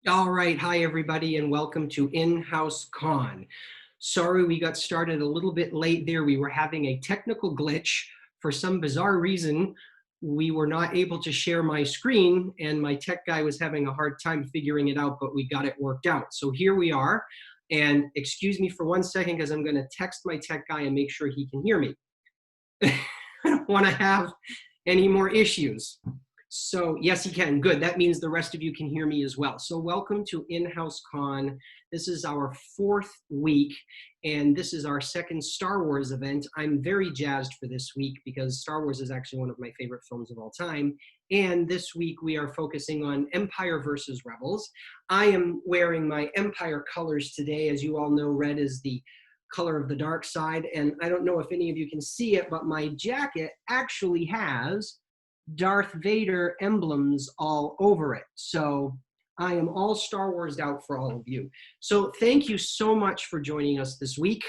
All right, hi everybody, and welcome to InHouse-CON. Sorry we got started a little bit late there. We were having a technical glitch. For some bizarre reason, we were not able to share my screen, and my tech guy was having a hard time figuring it out, but we got it worked out. So here we are, and excuse me for 1 second because I'm gonna text my tech guy and make sure he can hear me. I don't wanna have any more issues. So yes, he can. Good. That means the rest of you can hear me as well. So welcome to InHouse-CON. This is our 4th week, and this is our 2nd Star Wars event. I'm very jazzed for this week because Star Wars is actually one of my favorite films of all time. And this week we are focusing on Empire versus Rebels. I am wearing my Empire colors today. As you all know, red is the color of the dark side. And I don't know if any of you can see it, but my jacket actually has Darth Vader emblems all over it. So I am all Star Wars'd out for all of you. So thank you so much for joining us this week.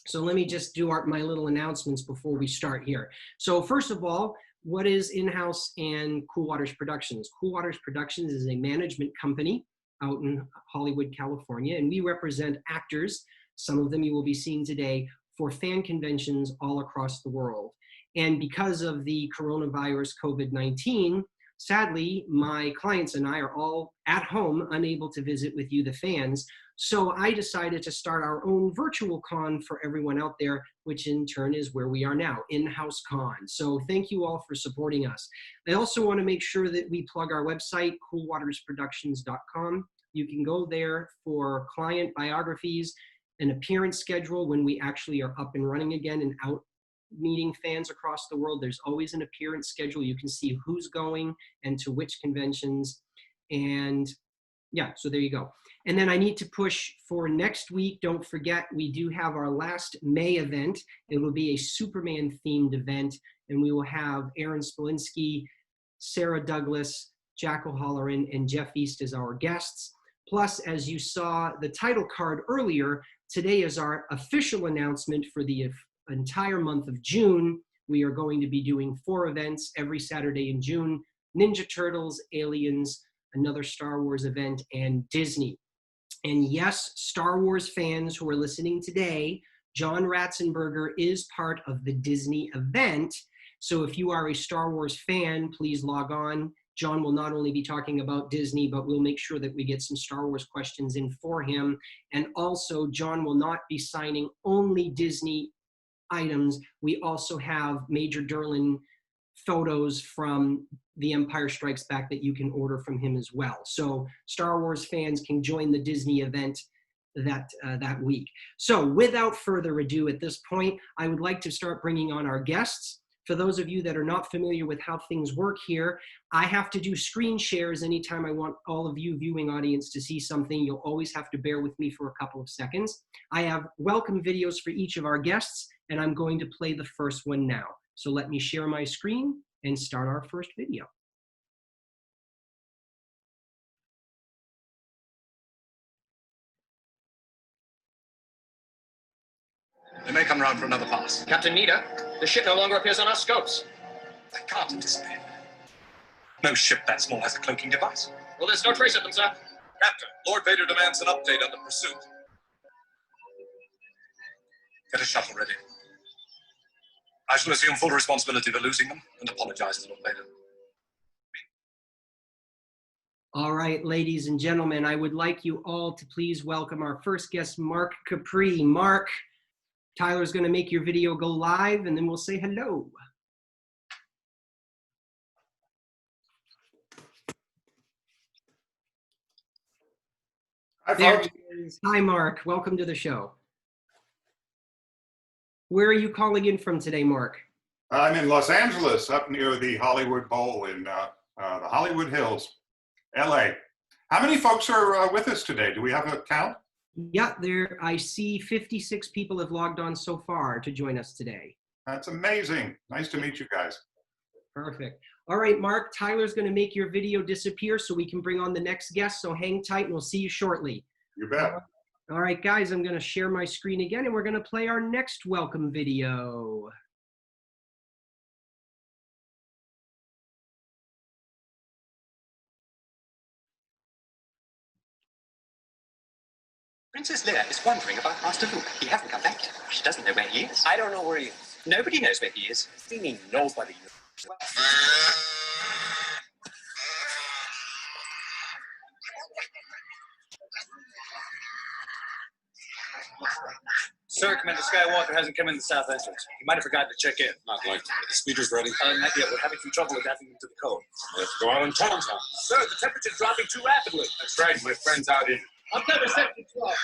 So let me just do my little announcements before we start here. So first of all, what is In-House and Coolwaters Productions? Coolwaters Productions is a management company out in Hollywood, California, and we represent actors, some of them you will be seeing today, for fan conventions all across the world. And because of the coronavirus COVID-19, sadly, my clients and I are all at home, unable to visit with you, the fans. So I decided to start our own virtual con for everyone out there, which in turn is where we are now, InHouse-CON. So thank you all for supporting us. I also want to make sure that we plug our website, coolwatersproductions.com. You can go there for client biographies, an appearance schedule when we actually are up and running again and out meeting fans across the world. There's always an appearance schedule. You can see who's going and to which conventions. And yeah, so there you go. And then I need to push for next week. Don't forget, we do have our last May event. It will be a Superman themed event, and we will have Aaron Spolinski, Sarah Douglas, Jack O'Halloran, and Jeff East as our guests. Plus, as you saw the title card earlier, today is our official announcement for the entire month of June. We are going to be doing 4 events every Saturday in June: Ninja Turtles, Aliens, another Star Wars event, and Disney. And yes, Star Wars fans who are listening today, John Ratzenberger is part of the Disney event. So if you are a Star Wars fan, please log on. John will not only be talking about Disney, but we'll make sure that we get some Star Wars questions in for him. And also, John will not be signing only Disney items. We also have Major Derlin photos from The Empire Strikes Back that you can order from him as well. So Star Wars fans can join the Disney event that week. So without further ado, at this point, I would like to start bringing on our guests. For those of you that are not familiar with how things work here, I have to do screen shares anytime I want all of you viewing audience to see something. You'll always have to bear with me for a couple of seconds. I have welcome videos for each of our guests, and I'm going to play the first one now. So let me share my screen and start our first video. They may come around for another pass. Captain Nita, the ship no longer appears on our scopes. They can't have disappeared. No ship that small has a cloaking device. Well, there's no trace of them, sir. Captain, Lord Vader demands an update on the pursuit. Get a shuttle ready. I shall assume full responsibility for losing them and apologize to Lord Vader. All right, ladies and gentlemen, I would like you all to please welcome our first guest, Mark Capri. Mark, Tyler's going to make your video go live, and then we'll say hello. Hi, There folks. he is. Hi, Mark. Welcome to the show. Where are you calling in from today, Mark? I'm in Los Angeles, up near the Hollywood Bowl in the Hollywood Hills, LA. How many folks are with us today? Do we have a count? Yeah, I see 56 people have logged on so far to join us today. That's amazing. Nice to meet you guys. Perfect. All right, Mark, Tyler's going to make your video disappear so we can bring on the next guest. So hang tight and we'll see you shortly. You bet. All right, guys, I'm going to share my screen again and we're going to play our next welcome video. Princess Leia is wondering about Master Luke. He hasn't come back yet. She doesn't know where he is. I don't know where he is. Nobody knows where he is. What do you mean nobody knows? Sir, Commander Skywalker hasn't come in the south entrance. He might have forgotten to check in. Not likely. The speeder's ready. Not yet. We're having some trouble adapting him to the code. We have to go out and tell him. Sir, the temperature's dropping too rapidly. That's right. My friend's out in. I'll cover Sector 12.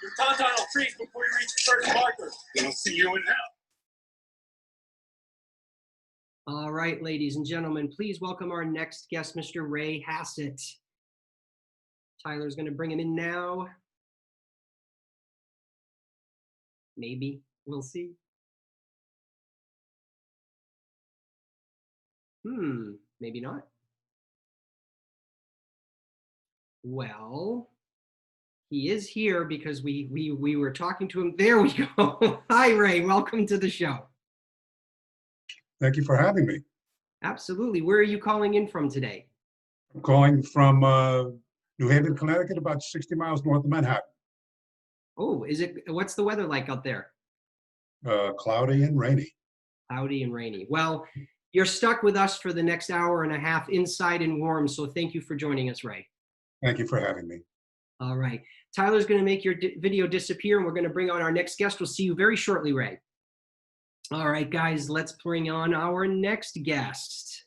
Your tauntaun will freeze before you reach the first marker. Then I'll see you in hell. All right, ladies and gentlemen, please welcome our next guest, Mr. Ray Hassett. Tyler's going to bring him in now. Maybe. We'll see. Maybe not. Well, he is here because we were talking to him. There we go. Hi, Ray. Welcome to the show. Thank you for having me. Absolutely. Where are you calling in from today? I'm calling from New Haven, Connecticut, about 60 miles north of Manhattan. Oh, what's the weather like out there? Cloudy and rainy. Cloudy and rainy. Well, you're stuck with us for the next hour and a half inside and warm, so thank you for joining us, Ray. Thank you for having me. All right. Tyler's going to make your video disappear, and we're going to bring on our next guest. We'll see you very shortly, Ray. All right, guys, let's bring on our next guest.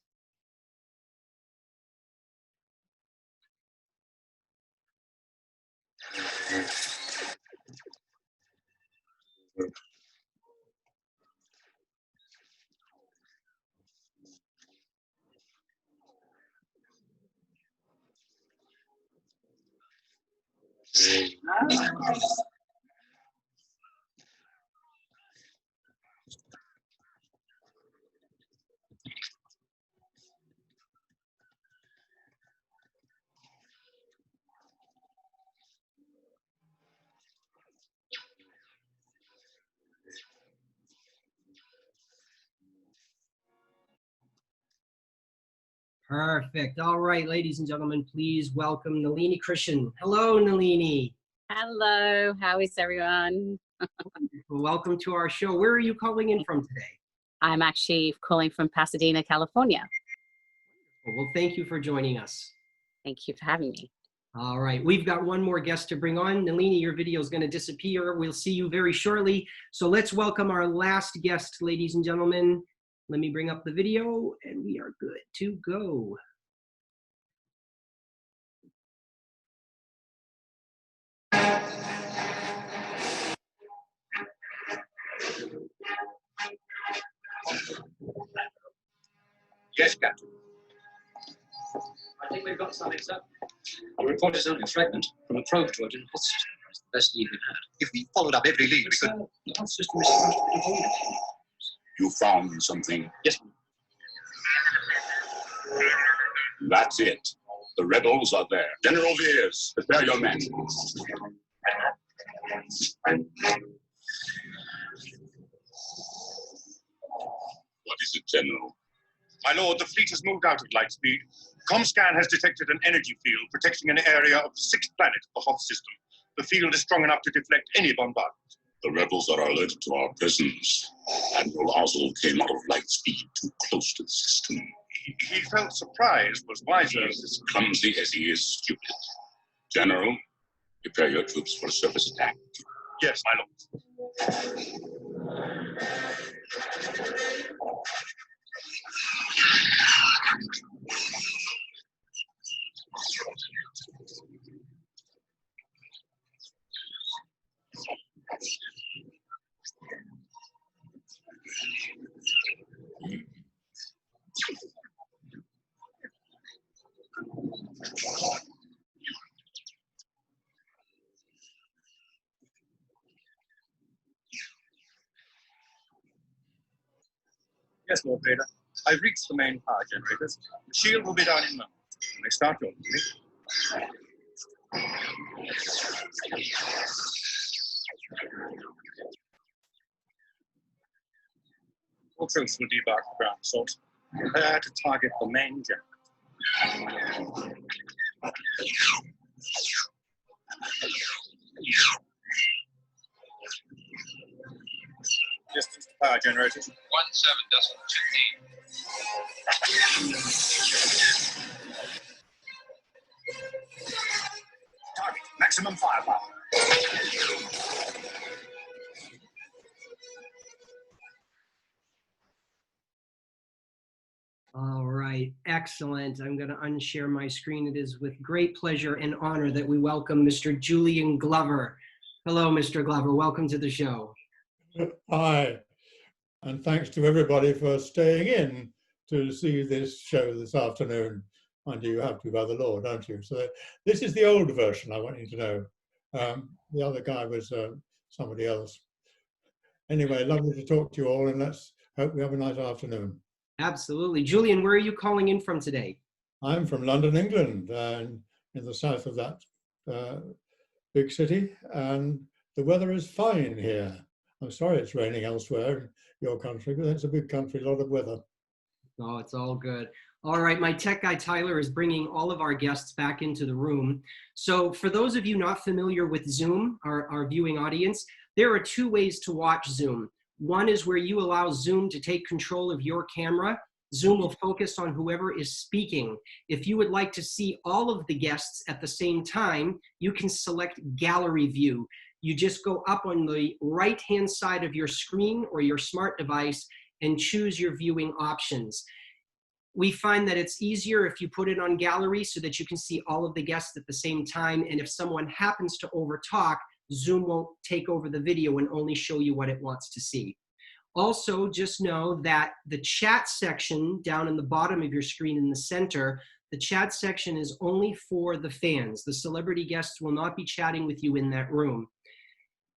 Perfect. All right, ladies and gentlemen, please welcome Nalini Krishan. Hello, Nalini. Hello, how is everyone? Welcome to our show. Where are you calling in from today? I'm actually calling from Pasadena, California. Well, thank you for joining us. Thank you for having me. All right, we've got one more guest to bring on. Nalini, your video is going to disappear. We'll see you very shortly. So let's welcome our last guest, ladies and gentlemen. Let me bring up the video and we are good to go. Yes, Captain. I think we've got something, sir. The report is only a fragment from a probe to a health system. It's the best lead we've had. If we followed up every lead, we could. The health system is supposed to be devoid. You found something. Yes, ma'am. That's it. The rebels are there. General Veers, prepare your men. What is it, General? My lord, the fleet has moved out at light speed. Comscan has detected an energy field protecting an area of the sixth planet of the Hoth system. The field is strong enough to deflect any bombardment. The rebels are alerted to our presence. Admiral Ozzel came out of light speed too close to the system. He felt surprise, was wiser. He is as clumsy as he is stupid. General, prepare your troops for a surface attack. Yes, my lord. Yes, Lord Vader. I've reached the main power generators. The shield will be down in moments. When they start your movie. All troops will debark the ground assault. Prepare to target the main generator. Distance to power generators. 17.15. Target maximum firepower. All right, excellent. I'm going to unshare my screen. It is with great pleasure and honor that we welcome Mr. Julian Glover. Hello, Mr. Glover. Welcome to the show. Hi, and thanks to everybody for staying in to see this show this afternoon. Mind you, have to by the law, don't you? So this is the old version, I want you to know. The other guy was somebody else. Anyway, lovely to talk to you all, and let's hope we have a nice afternoon. Absolutely. Julian, where are you calling in from today? I'm from London, England, and in the south of that big city, and the weather is fine here. I'm sorry it's raining elsewhere in your country, but it's a big country, a lot of weather. Oh, it's all good. All right, my tech guy Tyler is bringing all of our guests back into the room. So for those of you not familiar with Zoom, our viewing audience, there are two ways to watch Zoom. One is where you allow Zoom to take control of your camera. Zoom will focus on whoever is speaking. If you would like to see all of the guests at the same time, you can select gallery view. You just go up on the right-hand side of your screen or your smart device and choose your viewing options. We find that it's easier if you put it on gallery so that you can see all of the guests at the same time. And if someone happens to overtalk, Zoom won't take over the video and only show you what it wants to see. Also, just know that the chat section down in the bottom of your screen in the center, the chat section is only for the fans. The celebrity guests will not be chatting with you in that room.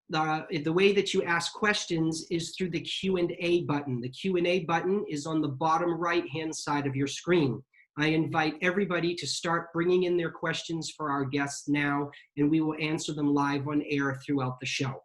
The way that you ask questions is through the Q&A button. The Q&A button is on the bottom right-hand side of your screen. I invite everybody to start bringing in their questions for our guests now, and we will answer them live on air throughout the show.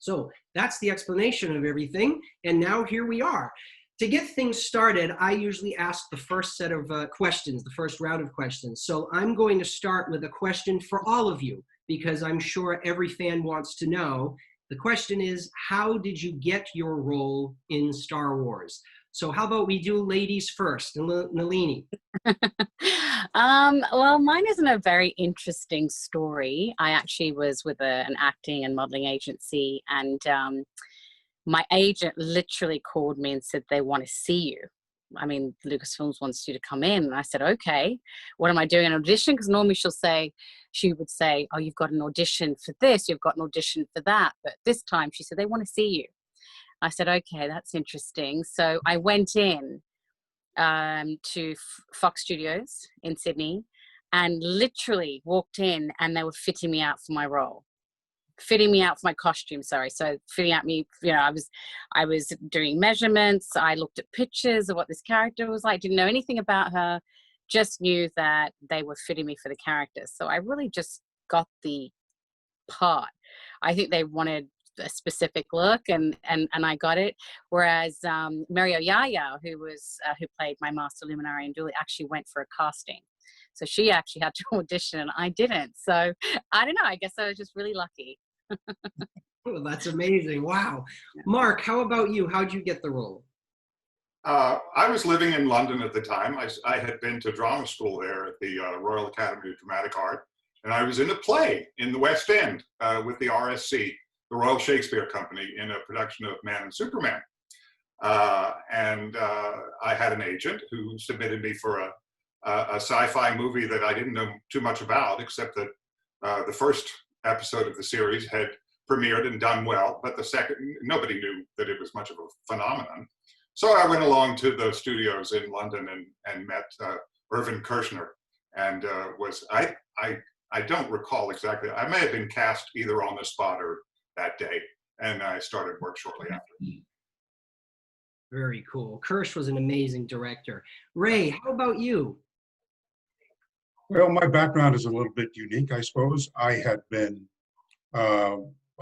So that's the explanation of everything, and now here we are. To get things started, I usually ask the first set of questions, the first round of questions. So I'm going to start with a question for all of you, because I'm sure every fan wants to know. The question is, how did you get your role in Star Wars? So how about we do ladies first, Nalini? Well, mine isn't a very interesting story. I actually was with an acting and modeling agency, and my agent literally called me and said they want to see you. I mean, Lucasfilms wants you to come in. And I said, okay, what am I doing, an audition? Because normally she would say, oh, you've got an audition for this, you've got an audition for that. But this time she said, they want to see you. I said, okay, that's interesting. So I went in to Fox Studios in Sydney and literally walked in, and they were fitting me out for my role. Fitting me out for my costume, sorry. So fitting out me, you know, I was doing measurements. I looked at pictures of what this character was like, didn't know anything about her, just knew that they were fitting me for the character. So I really just got the part. I think they wanted a specific look, and I got it. Whereas Mario Yaya, who played my Master Luminary and Julie, actually went for a casting. So she actually had to audition and I didn't. So I don't know, I guess I was just really lucky. Oh, that's amazing. Wow. Mark, how about you? How'd you get the role? I was living in London at the time. I had been to drama school there at the Royal Academy of Dramatic Art, and I was in a play in the West End with the RSC, the Royal Shakespeare Company, in a production of Man and Superman. And I had an agent who submitted me for a sci-fi movie that I didn't know too much about, except that the first episode of the series had premiered and done well, but the second, nobody knew that it was much of a phenomenon. So I went along to the studios in London and met Irvin Kershner, and I don't recall exactly. I may have been cast either on the spot or that day, and I started work shortly after. Very cool. Kirsch was an amazing director. Ray, how about you? Well, my background is a little bit unique, I suppose. I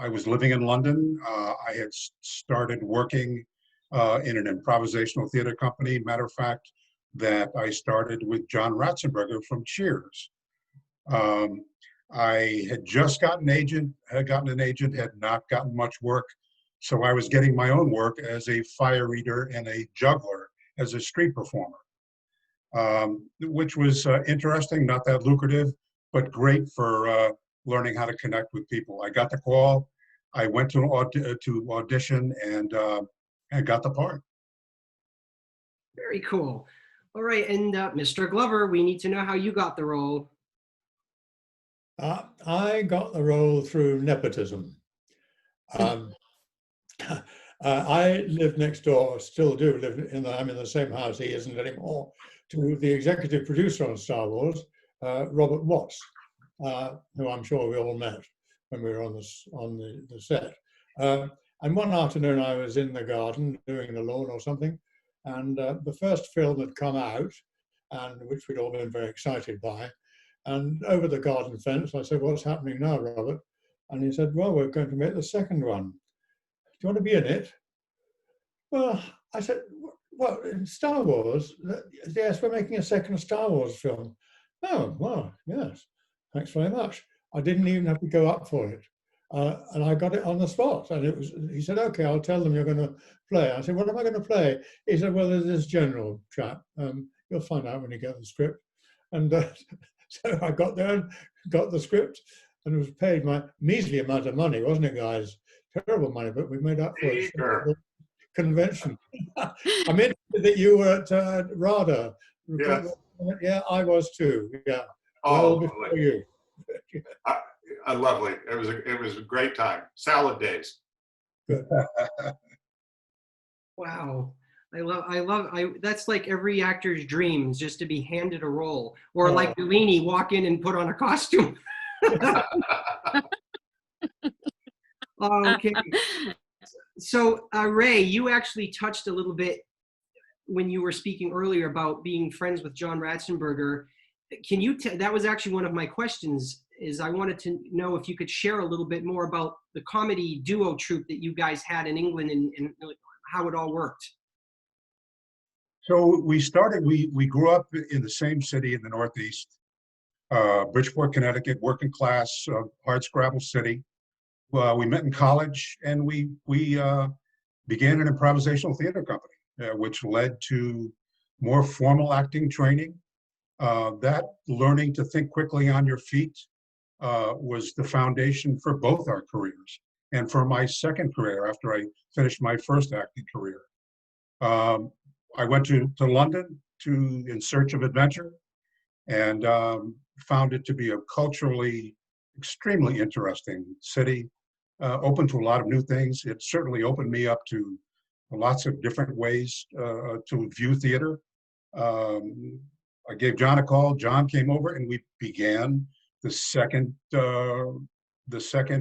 was living in London. I had started working in an improvisational theater company. Matter of fact, that I started with John Ratzenberger from Cheers. I had just gotten an agent, had not gotten much work. So I was getting my own work as a fire eater and a juggler as a street performer, which was interesting, not that lucrative, but great for learning how to connect with people. I got the call, I went to audition and got the part. Very cool. All right, and Mr. Glover, we need to know how you got the role. I got the role through nepotism. I live next door, still do live I'm in the same house, he isn't anymore, to the executive producer on Star Wars, Robert Watts, who I'm sure we all met when we were on the set. And one afternoon I was in the garden doing the lawn or something, and the first film had come out, and which we'd all been very excited by. And over the garden fence, I said, "What's happening now, Robert?" And he said, "Well, we're going to make the second one. Do you want to be in it?" Well, I said, "Well, in Star Wars? Yes, we're making a second Star Wars film." "Oh, well, yes, thanks very much." I didn't even have to go up for it. And I got it on the spot. And he said, "Okay, I'll tell them you're going to play." I said, "What am I going to play?" He said, "Well, there's this general chap. You'll find out when you get the script." And so I got there and got the script and was paid my measly amount of money, wasn't it, guys? Terrible money, but we made up for it. Sure. Convention. I'm interested that you were at RADA. Yes. Yeah, I was too. Yeah. Oh, well before you. Lovely. It was a great time. Salad days. Good. Wow. That's like every actor's dreams, just to be handed a role, or like Nalini, walk in and put on a costume. Okay. So Ray, you actually touched a little bit when you were speaking earlier about being friends with John Ratzenberger. Can you, that was actually one of my questions, is I wanted to know if you could share a little bit more about the comedy duo troupe that you guys had in England and how it all worked. So we grew up in the same city in the Northeast, Bridgeport, Connecticut, working class, hardscrabble city. We met in college, and we began an improvisational theater company, which led to more formal acting training. That learning to think quickly on your feet was the foundation for both our careers, and for my second career after I finished my first acting career. I went to London in search of adventure, and found it to be a culturally extremely interesting city, open to a lot of new things. It certainly opened me up to lots of different ways to view theater. I gave John a call. John came over, and we began the second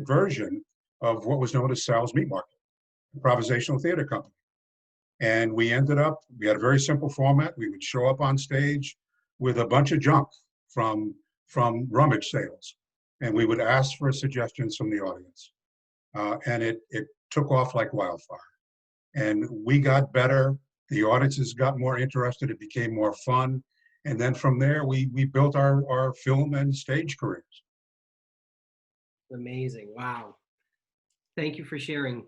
version of what was known as Sal's Meat Market, improvisational theater company. And we had a very simple format. We would show up on stage with a bunch of junk from rummage sales, and we would ask for suggestions from the audience. And it took off like wildfire. And we got better. The audiences got more interested. It became more fun. And then from there, we built our film and stage careers. Amazing. Wow. Thank you for sharing.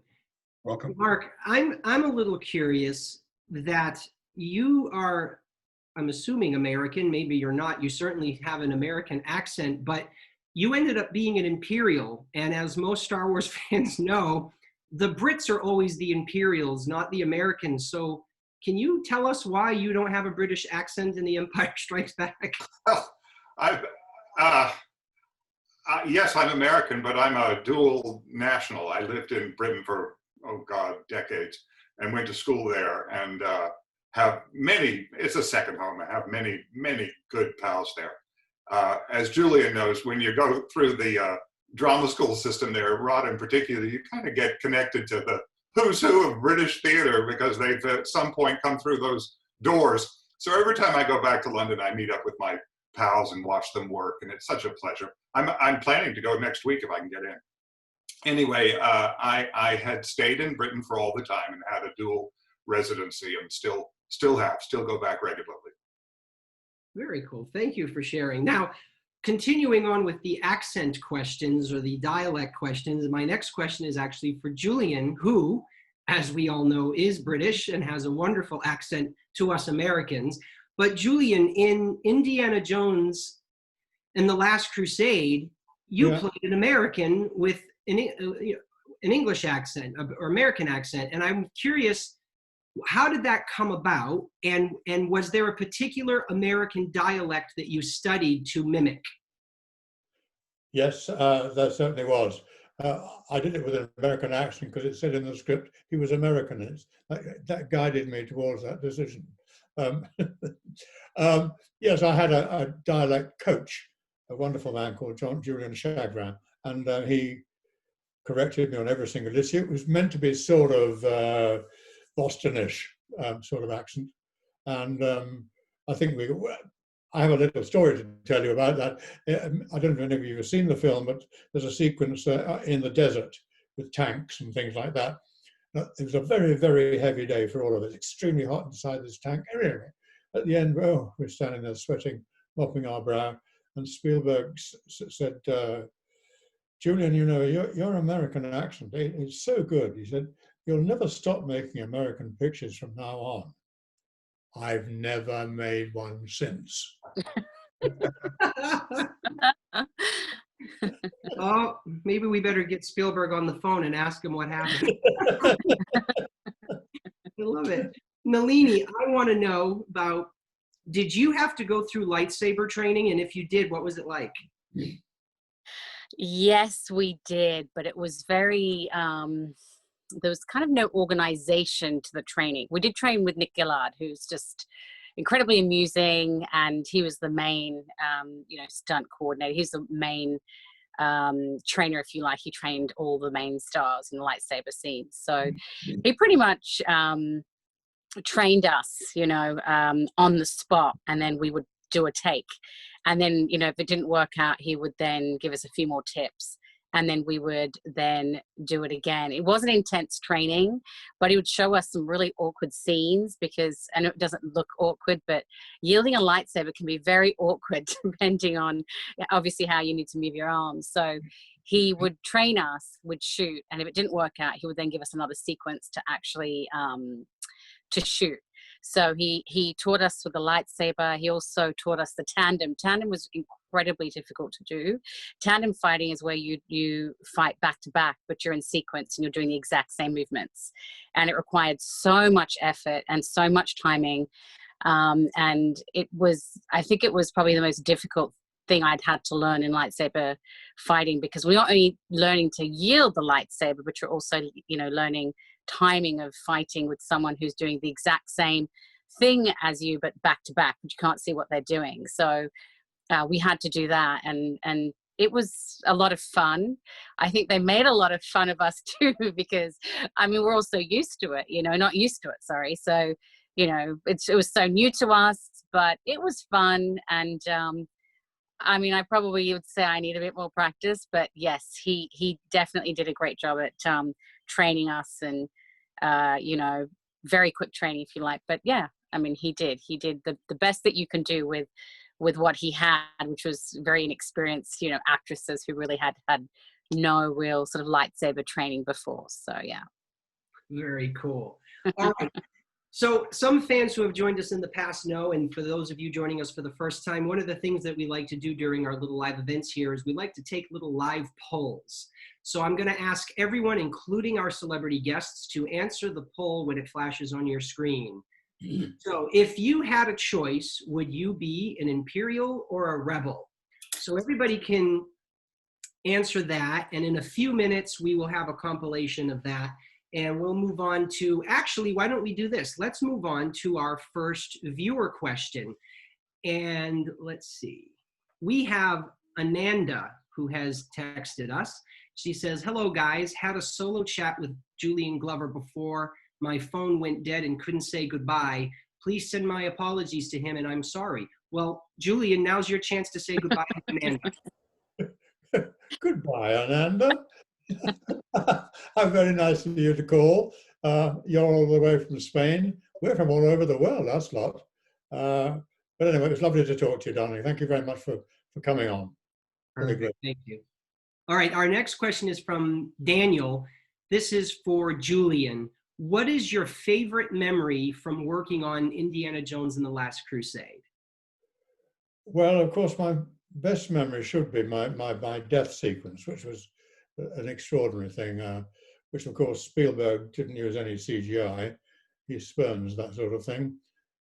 Welcome. Mark, I'm a little curious that you are, I'm assuming American, maybe you're not, you certainly have an American accent, but you ended up being an Imperial. And as most Star Wars fans know, the Brits are always the Imperials, not the Americans. So can you tell us why you don't have a British accent in The Empire Strikes Back? Well, yes, I'm American, but I'm a dual national. I lived in Britain for, oh God, decades, and went to school there, and have many, it's a second home. I have many, many good pals there. As Julian knows, when you go through the drama school system there, Rod in particular, you kind of get connected to who's who of British theater because they've at some point come through those doors. So every time I go back to London, I meet up with my pals and watch them work, and it's such a pleasure. I'm planning to go next week if I can get in. Anyway, I had stayed in Britain for all the time and had a dual residency, and still go back regularly. Very cool. Thank you for sharing. Now, continuing on with the accent questions or the dialect questions, my next question is actually for Julian, who, as we all know, is British and has a wonderful accent to us Americans. But Julian, in Indiana Jones and the Last Crusade, you played an American with an English accent or American accent. And I'm curious, how did that come about? And was there a particular American dialect that you studied to mimic? Yes, there certainly was. I did it with an American accent because it said in the script he was American. That guided me towards that decision. Yes, I had a dialect coach, a wonderful man called Julian Glover, and he corrected me on every single issue. It was meant to be sort of Bostonish sort of accent, and I think I have a little story to tell you about that. I don't know if any of you have seen the film, but there's a sequence in the desert with tanks and things like that. It was a very, very heavy day for all of us, extremely hot inside this tank. Anyway, at the end, we're standing there sweating, mopping our brow, and Spielberg said, Julian, you know, your American accent is so good. He said, you'll never stop making American pictures from now on. I've never made one since. Oh, maybe we better get Spielberg on the phone and ask him what happened. I love it. Nalini, I want to know about, did you have to go through lightsaber training? And if you did, what was it like? Yes, we did, but it was very, there was kind of no organization to the training. We did train with Nick Gillard, who's just incredibly amusing, and he was the main, stunt coordinator. He's the main trainer, if you like. He trained all the main stars in the lightsaber scenes. So he pretty much trained us, on the spot, and then we would do a take. And then, if it didn't work out, he would then give us a few more tips. And then we would then do it again. It wasn't intense training, but he would show us some really awkward scenes because, I know it doesn't look awkward, but yielding a lightsaber can be very awkward depending on obviously how you need to move your arms. So he would train us, would shoot, and if it didn't work out, he would then give us another sequence to actually to shoot. So he taught us with the lightsaber. He also taught us the tandem. Tandem was incredibly difficult to do. Tandem fighting is where you fight back to back, but you're in sequence and you're doing the exact same movements. And it required so much effort and so much timing. And I think it was probably the most difficult thing I'd had to learn in lightsaber fighting, because we're not only learning to yield the lightsaber, but you're also, learning timing of fighting with someone who's doing the exact same thing as you, but back to back, but you can't see what they're doing. So we had to do that, and it was a lot of fun. I think they made a lot of fun of us too, because we're all so used to it, not used to it, sorry. So, it was so new to us, but it was fun. And I probably would say I need a bit more practice, but yes, he definitely did a great job at training us, and very quick training, if you like. But yeah, he did the best that you can do with what he had, which was very inexperienced, actresses who really had no real sort of lightsaber training before. So yeah. Very cool. All right. So some fans who have joined us in the past know, and for those of you joining us for the first time, one of the things that we like to do during our little live events here is we like to take little live polls. So I'm going to ask everyone, including our celebrity guests, to answer the poll when it flashes on your screen. So if you had a choice, would you be an Imperial or a Rebel? So everybody can answer that, and in a few minutes we will have a compilation of that. And we'll move on to, actually, why don't we do this? Let's move on to our first viewer question. And let's see. We have Ananda who has texted us. She says, hello guys, had a solo chat with Julian Glover before my phone went dead and couldn't say goodbye. Please send my apologies to him and I'm sorry. Well, Julian, now's your chance to say goodbye to Amanda. Goodbye, Ananda. How very nice of you to call. You're all the way from Spain. We're from all over the world, us lot. But anyway, it was lovely to talk to you, darling. Thank you very much for coming on. Really great. Thank you. All right, our next question is from Daniel. This is for Julian. What is your favorite memory from working on Indiana Jones and the Last Crusade? Well, of course, my best memory should be my death sequence, which was an extraordinary thing, which of course Spielberg didn't use any CGI. He spurns that sort of thing,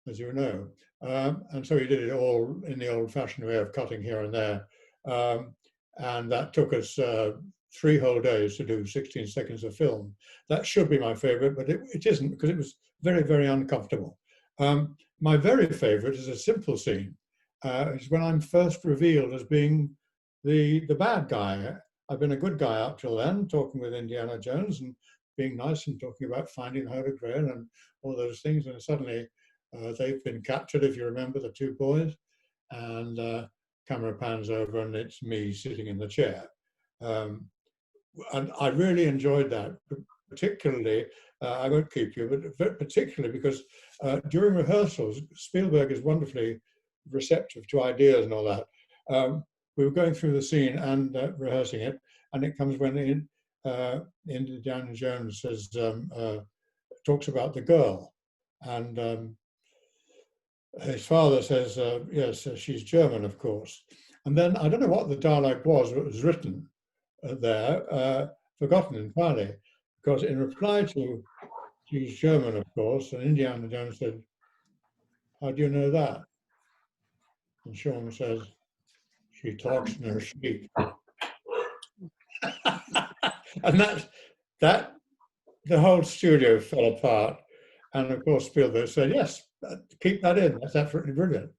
as you know. And so he did it all in the old-fashioned way of cutting here and there. And that took us 3 whole days to do 16 seconds of film. That should be my favorite, but it isn't, because it was very, very uncomfortable. My very favorite is a simple scene. It's when I'm first revealed as being the bad guy. I've been a good guy up till then, talking with Indiana Jones and being nice and talking about finding the Holy Grail and all those things. And suddenly they've been captured, if you remember, the 2 boys. And camera pans over and it's me sitting in the chair. And I really enjoyed that, particularly, I won't keep you, but particularly because during rehearsals, Spielberg is wonderfully receptive to ideas and all that. We were going through the scene and rehearsing it, and it comes when Indiana Jones says, talks about the girl, and his father says, yes, she's German, of course. And then I don't know what the dialogue was, but it was written there, forgotten entirely, because in reply to she's German, of course, and Indiana Jones said, how do you know that? And Sean says, she talks in her sleep. And that the whole studio fell apart. And of course, Spielberg said, yes, keep that in. That's absolutely brilliant.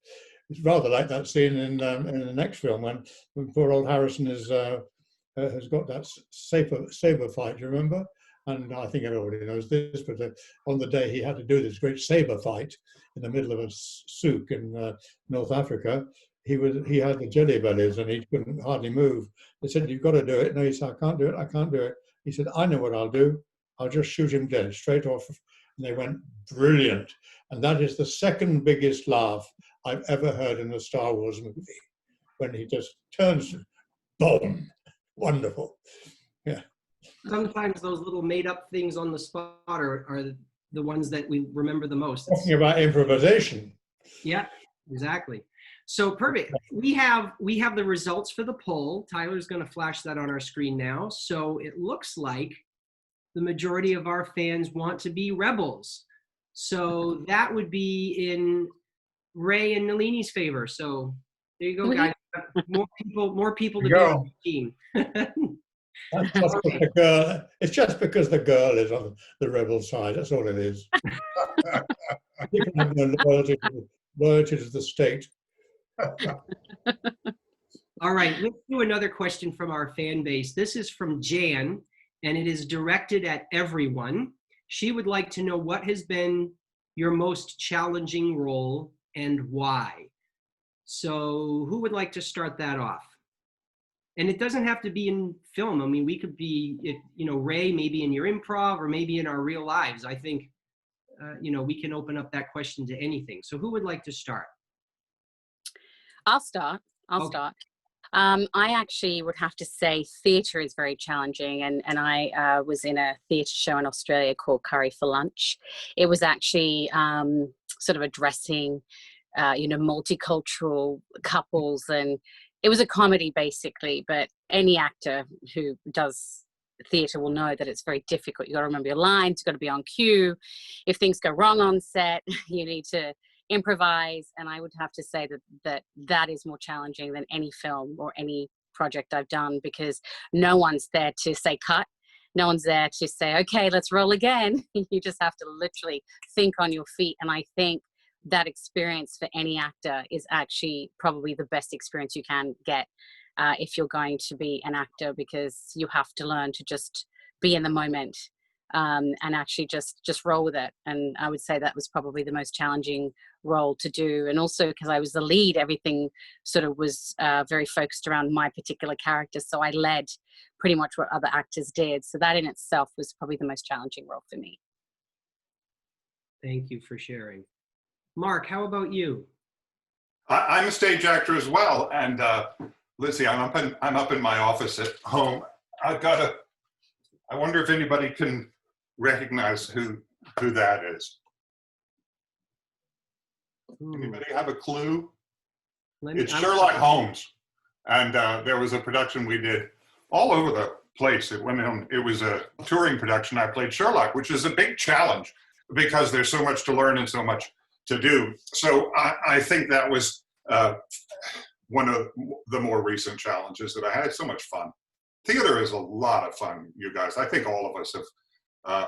It's rather like that scene in the next film when poor old Harrison has got that saber fight, do you remember? And I think everybody knows this, but on the day he had to do this great saber fight in the middle of a souk in North Africa, he had the jelly bellies and he couldn't hardly move. They said, you've got to do it. No, he said, I can't do it, I can't do it. He said, I know what I'll do. I'll just shoot him dead, straight off. And they went, brilliant. And that is the second biggest laugh I've ever heard in a Star Wars movie, when he just turns, boom, wonderful. Yeah. Sometimes those little made-up things on the spot are the ones that we remember the most. Talking about improvisation. Yeah, exactly. So perfect. We have the results for the poll. Tyler's going to flash that on our screen now. So it looks like the majority of our fans want to be rebels. So that would be in Ray and Nalini's favor. So there you go, guys. More people to be on the team. It's just because the girl is on the rebel side. That's all it is. You can have no loyalty to the state. All right, let's do another question from our fan base. This is from Jan, and it is directed at everyone. She would like to know what has been your most challenging role and why. So who would like to start that off? And it doesn't have to be in film. I mean, we could be, Ray, maybe in your improv or maybe in our real lives. I think, we can open up that question to anything. So who would like to start? I'll start. I actually would have to say theatre is very challenging, and I was in a theatre show in Australia called Curry for Lunch. It was actually sort of addressing, multicultural couples, and it was a comedy basically, but any actor who does theatre will know that it's very difficult. You've got to remember your lines, you've got to be on cue. If things go wrong on set, you need to improvise, and I would have to say that is more challenging than any film or any project I've done, because no one's there to say cut, no one's there to say okay, let's roll again. You just have to literally think on your feet, and I think that experience for any actor is actually probably the best experience you can get. if you're going to be an actor, because you have to learn to just be in the moment and actually just roll with it. And I would say that was probably the most challenging role to do. And also because I was the lead, everything sort of was very focused around my particular character. So I led pretty much what other actors did. So that in itself was probably the most challenging role for me. Thank you for sharing. Mark, how about you? I'm a stage actor as well, and Lizzie, I'm up in my office at home. I wonder if anybody can recognize who that is. Anybody have a clue? It's Sherlock Holmes, and there was a production we did all over the place. It was a touring production. I played Sherlock, which is a big challenge because there's so much to learn and so much to do. So I think that was one of the more recent challenges that I had. So much fun. Theater is a lot of fun, you guys. I think all of us have,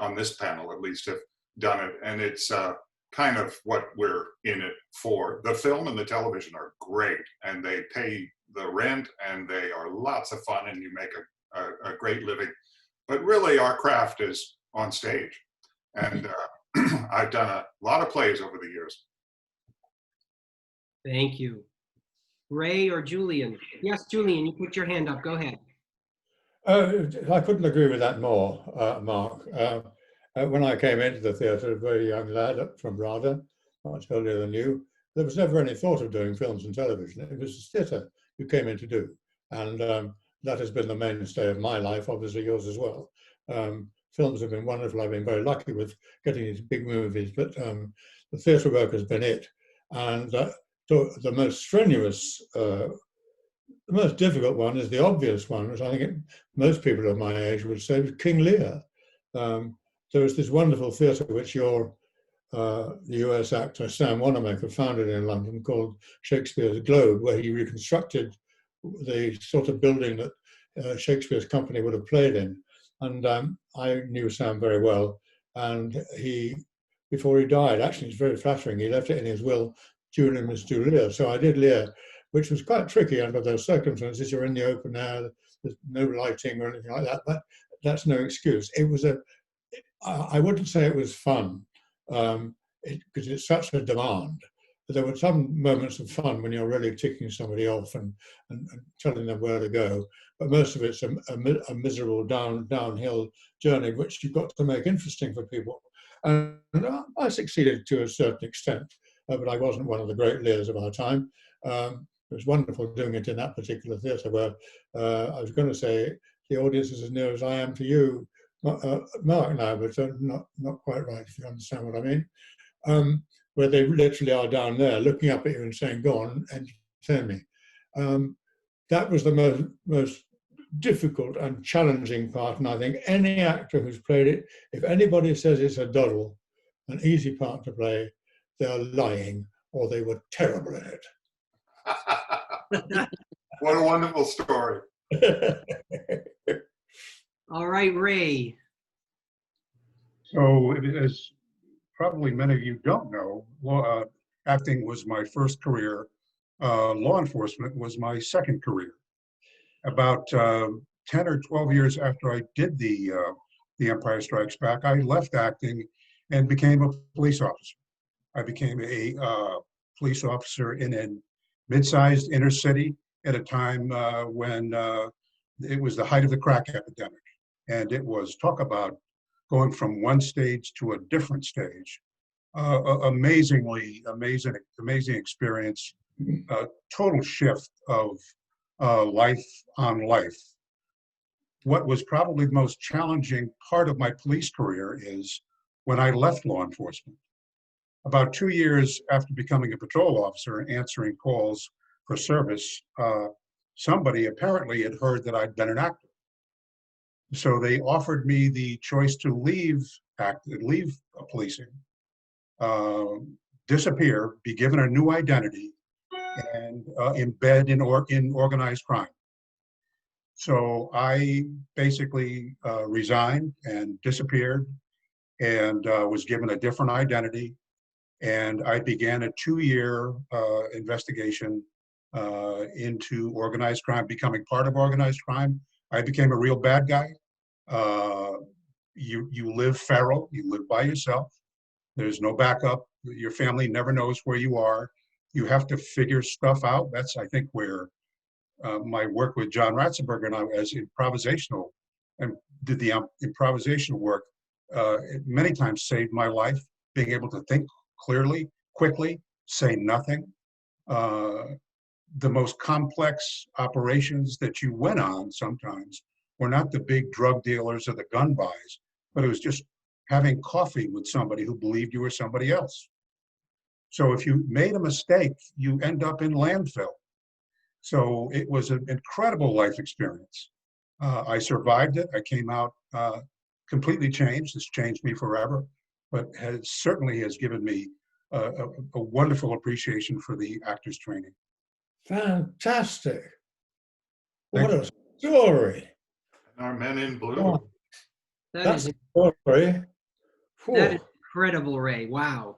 on this panel at least, have done it. And it's kind of what we're in it for. The film and the television are great, and they pay the rent, and they are lots of fun, and you make a great living. But really, our craft is on stage. And I've done a lot of plays over the years. Thank you. Ray or Julian? Yes, Julian, you put your hand up. Go ahead. I couldn't agree with that more, Mark. When I came into the theatre, a very young lad from RADA, much earlier than you, there was never any thought of doing films and television. It was theatre you came in to do. And that has been the mainstay of my life, obviously yours as well. Films have been wonderful. I've been very lucky with getting these big movies, but the theatre work has been it. And the most strenuous, the most difficult one is the obvious one, which I think most people of my age would say was King Lear. There was this wonderful theatre which the US actor Sam Wanamaker founded in London called Shakespeare's Globe, where he reconstructed the sort of building that Shakespeare's company would have played in. And I knew Sam very well. And before he died, actually it's very flattering, he left it in his will, Julian was to Lear. So I did Lear, which was quite tricky under those circumstances. You're in the open air, there's no lighting or anything like that, but that's no excuse. It was I wouldn't say it was fun, because it's such a demand. But there were some moments of fun when you're really ticking somebody off and telling them where to go. But most of it's a miserable downhill journey, which you've got to make interesting for people. And I succeeded to a certain extent, but I wasn't one of the great Lears of our time. It was wonderful doing it in that particular theatre where I was going to say the audience is as near as I am to you, Mark now, but not quite right, if you understand what I mean. Where they literally are down there looking up at you and saying, go on, entertain me. That was the most difficult and challenging part, and I think any actor who's played it, if anybody says it's a doddle, an easy part to play, they're lying or they were terrible in it. What a wonderful story. All right, Ray. So, as probably many of you don't know, acting was my first career. Law enforcement was my second career. About 10 or 12 years after I did the Empire Strikes Back, I left acting and became a police officer. I became a police officer in a mid-sized inner city at a time when it was the height of the crack epidemic. And it was, talk about going from one stage to a different stage. Amazing experience, total shift of life on life. What was probably the most challenging part of my police career is when I left law enforcement. About 2 years after becoming a patrol officer and answering calls for service, somebody apparently had heard that I'd been an actor. So they offered me the choice to leave policing, disappear, be given a new identity, and embed in organized crime. So I basically resigned and disappeared and was given a different identity. And I began a 2-year investigation into organized crime, becoming part of organized crime. I became a real bad guy. You live feral, you live by yourself. There's no backup. Your family never knows where you are. You have to figure stuff out. That's, I think, where my work with John Ratzenberger and I as improvisational and did the improvisational work it many times saved my life, being able to think clearly, quickly, say nothing. The most complex operations that you went on sometimes were not the big drug dealers or the gun buys, but it was just having coffee with somebody who believed you were somebody else. So if you made a mistake, you end up in landfill. So it was an incredible life experience. I survived it. I came out completely changed. It's changed me forever, but certainly has given me a wonderful appreciation for the actor's training. Fantastic. What a story. And our men in blue. Oh, That is story. that is incredible, Ray. Wow.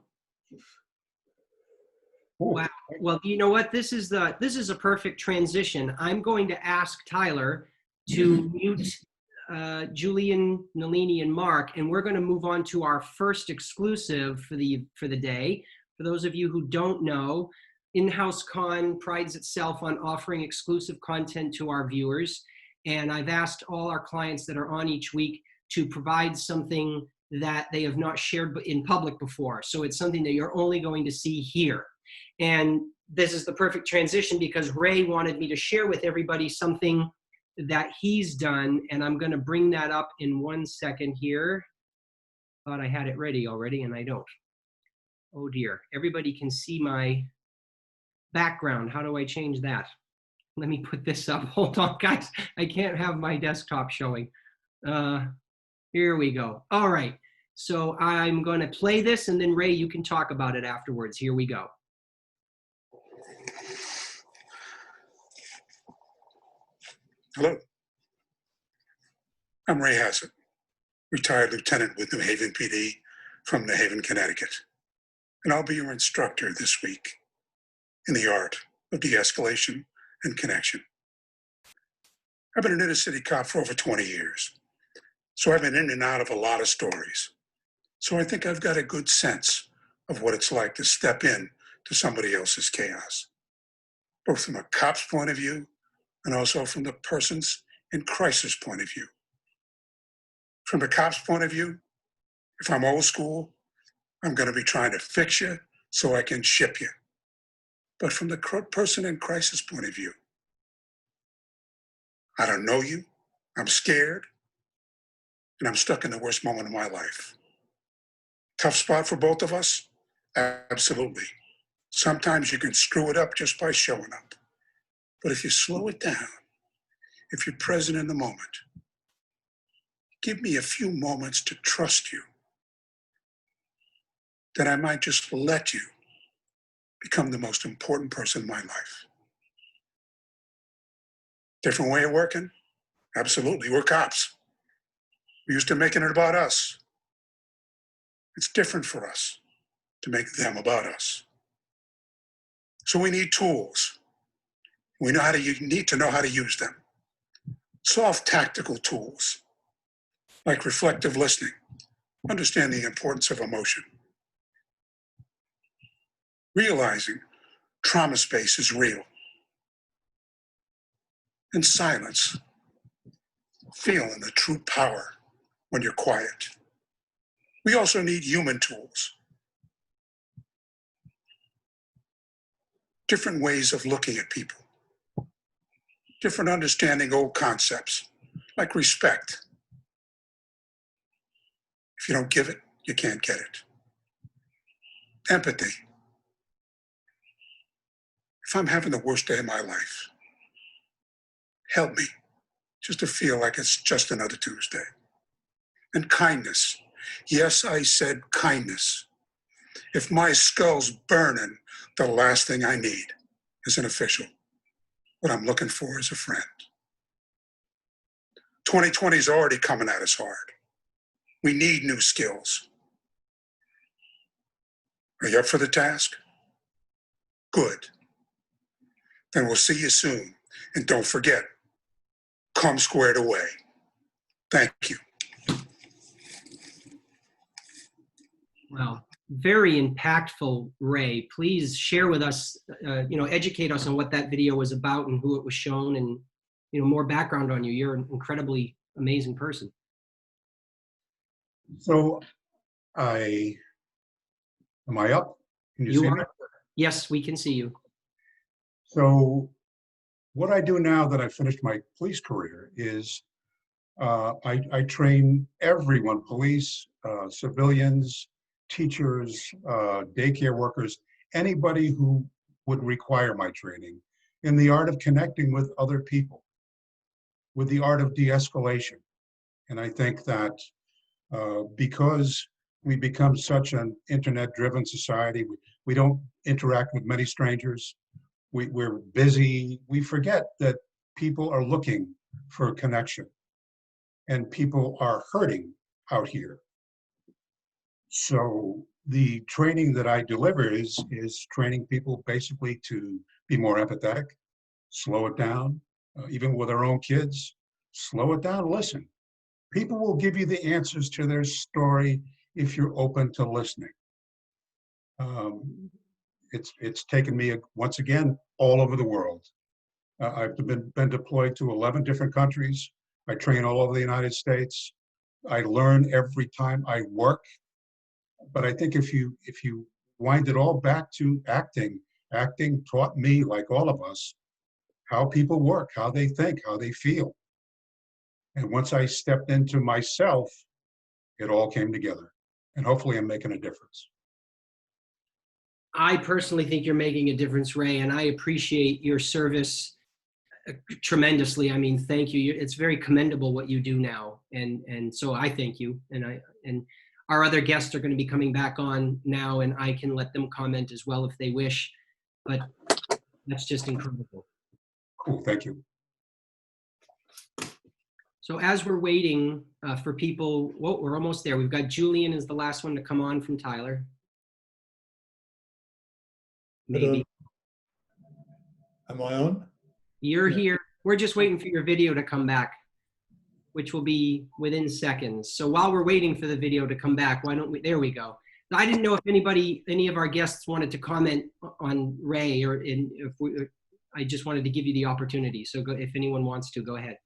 Wow. Well, you know what? This is a perfect transition. I'm going to ask Tyler to mute Julian, Nalini, and Mark, and we're going to move on to our first exclusive for the day. For those of you who don't know, InHouse-CON prides itself on offering exclusive content to our viewers, and I've asked all our clients that are on each week to provide something that they have not shared in public before. So it's something that you're only going to see here. And this is the perfect transition because Ray wanted me to share with everybody something that he's done, and I'm going to bring that up in 1 second here. Thought I had it ready already, and I don't. Oh dear. Everybody can see my background. How do I change that? Let me put this up. Hold on, guys. I can't have my desktop showing. Here we go. All right. So I'm going to play this, and then Ray, you can talk about it afterwards. Here we go. Hello. I'm Ray Hassett, retired lieutenant with New Haven PD from New Haven, Connecticut. And I'll be your instructor this week in the art of de-escalation and connection. I've been an inner city cop for over 20 years, so I've been in and out of a lot of stories. So I think I've got a good sense of what it's like to step in to somebody else's chaos, both from a cop's point of view and also from the person's in crisis point of view. From the cop's point of view, if I'm old school, I'm going to be trying to fix you so I can ship you. But from the person in crisis point of view, I don't know you, I'm scared, and I'm stuck in the worst moment of my life. Tough spot for both of us? Absolutely. Sometimes you can screw it up just by showing up. But if you slow it down, if you're present in the moment, give me a few moments to trust you, then I might just let you become the most important person in my life. Different way of working? Absolutely, we're cops. We're used to making it about us. It's different for us to make them about us. So we need tools. We need to know how to use them. Soft tactical tools, like reflective listening, understanding the importance of emotion. Realizing trauma space is real. And silence, feeling the true power when you're quiet. We also need human tools. Different ways of looking at people. Different understanding old concepts, like respect. If you don't give it, you can't get it. Empathy. If I'm having the worst day of my life, help me just to feel like it's just another Tuesday. And kindness. Yes, I said kindness. If my skull's burning, the last thing I need is an official. What I'm looking for is a friend. 2020 is already coming at us hard. We need new skills. Are you up for the task? Good. Then we'll see you soon. And don't forget, come squared away. Thank you. Wow, very impactful, Ray. Please share with us, educate us on what that video was about and who it was shown, and more background on you. You're an incredibly amazing person. So am I up? Can you see me? Yes, we can see you. So what I do now that I finished my police career is I train everyone, police, civilians, teachers, daycare workers, anybody who would require my training in the art of connecting with other people, with the art of de-escalation. And I think that because we become such an internet-driven society, we don't interact with many strangers, we're busy, we forget that people are looking for connection and people are hurting out here. So the training that I deliver is training people basically to be more empathetic, slow it down, even with our own kids, slow it down, listen. People will give you the answers to their story if you're open to listening. It's taken me, once again, all over the world. I've been deployed to 11 different countries. I train all over the United States. I learn every time I work. But I think if you wind it all back to acting taught me, like all of us, how people work, how they think, how they feel. And once I stepped into myself, it all came together. And hopefully I'm making a difference. I personally think you're making a difference, Ray, and I appreciate your service tremendously. I mean, thank you. It's very commendable what you do now. And so I thank you. And our other guests are going to be coming back on now, and I can let them comment as well if they wish. But that's just incredible. Cool, thank you. So as we're waiting for people, well, we're almost there. We've got Julian is the last one to come on from Tyler. Maybe. Am I on? You're here. We're just waiting for your video to come back, which will be within seconds. So while we're waiting for the video to come back, why don't we, there we go. Now, I didn't know if any of our guests wanted to comment on Ray, I just wanted to give you the opportunity. So if anyone wants to, go ahead.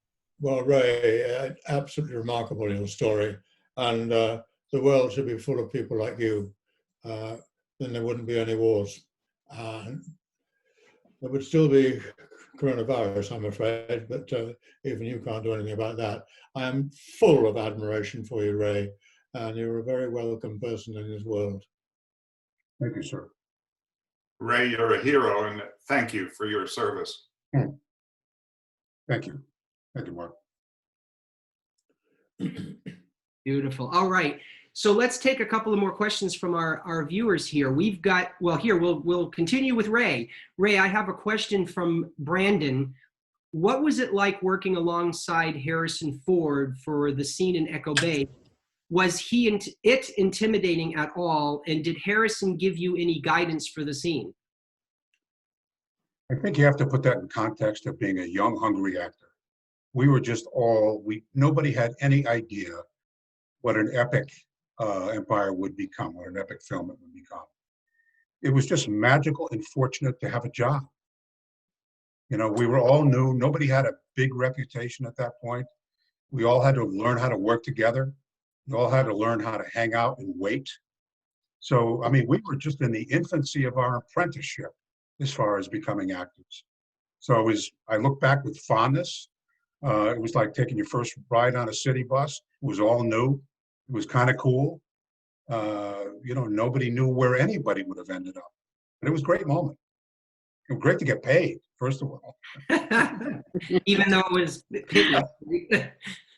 Well, Ray, absolutely remarkable, your story. And the world should be full of people like you. Then there wouldn't be any wars. There would still be coronavirus, I'm afraid, but even you can't do anything about that. I am full of admiration for you, Ray, and you're a very welcome person in this world. Thank you, sir. Ray, you're a hero, and thank you for your service. Thank you. Thank you, Mark. Beautiful. All right. So let's take a couple of more questions from our viewers here. We've got, well, here, we'll continue with Ray. Ray, I have a question from Brandon. What was it like working alongside Harrison Ford for the scene in Echo Bay? Was it intimidating at all? And did Harrison give you any guidance for the scene? I think you have to put that in context of being a young, hungry actor. We were just nobody had any idea what an epic empire would become, what an epic film it would become. It was just magical and fortunate to have a job. You know, we were all new. Nobody had a big reputation at that point. We all had to learn how to work together. We all had to learn how to hang out and wait. So, I mean, we were just in the infancy of our apprenticeship as far as becoming actors. So I look back with fondness. It was like taking your first ride on a city bus. It was all new. It was kind of cool. You know, nobody knew where anybody would have ended up. But it was a great moment. It was great to get paid, first of all. Even though it was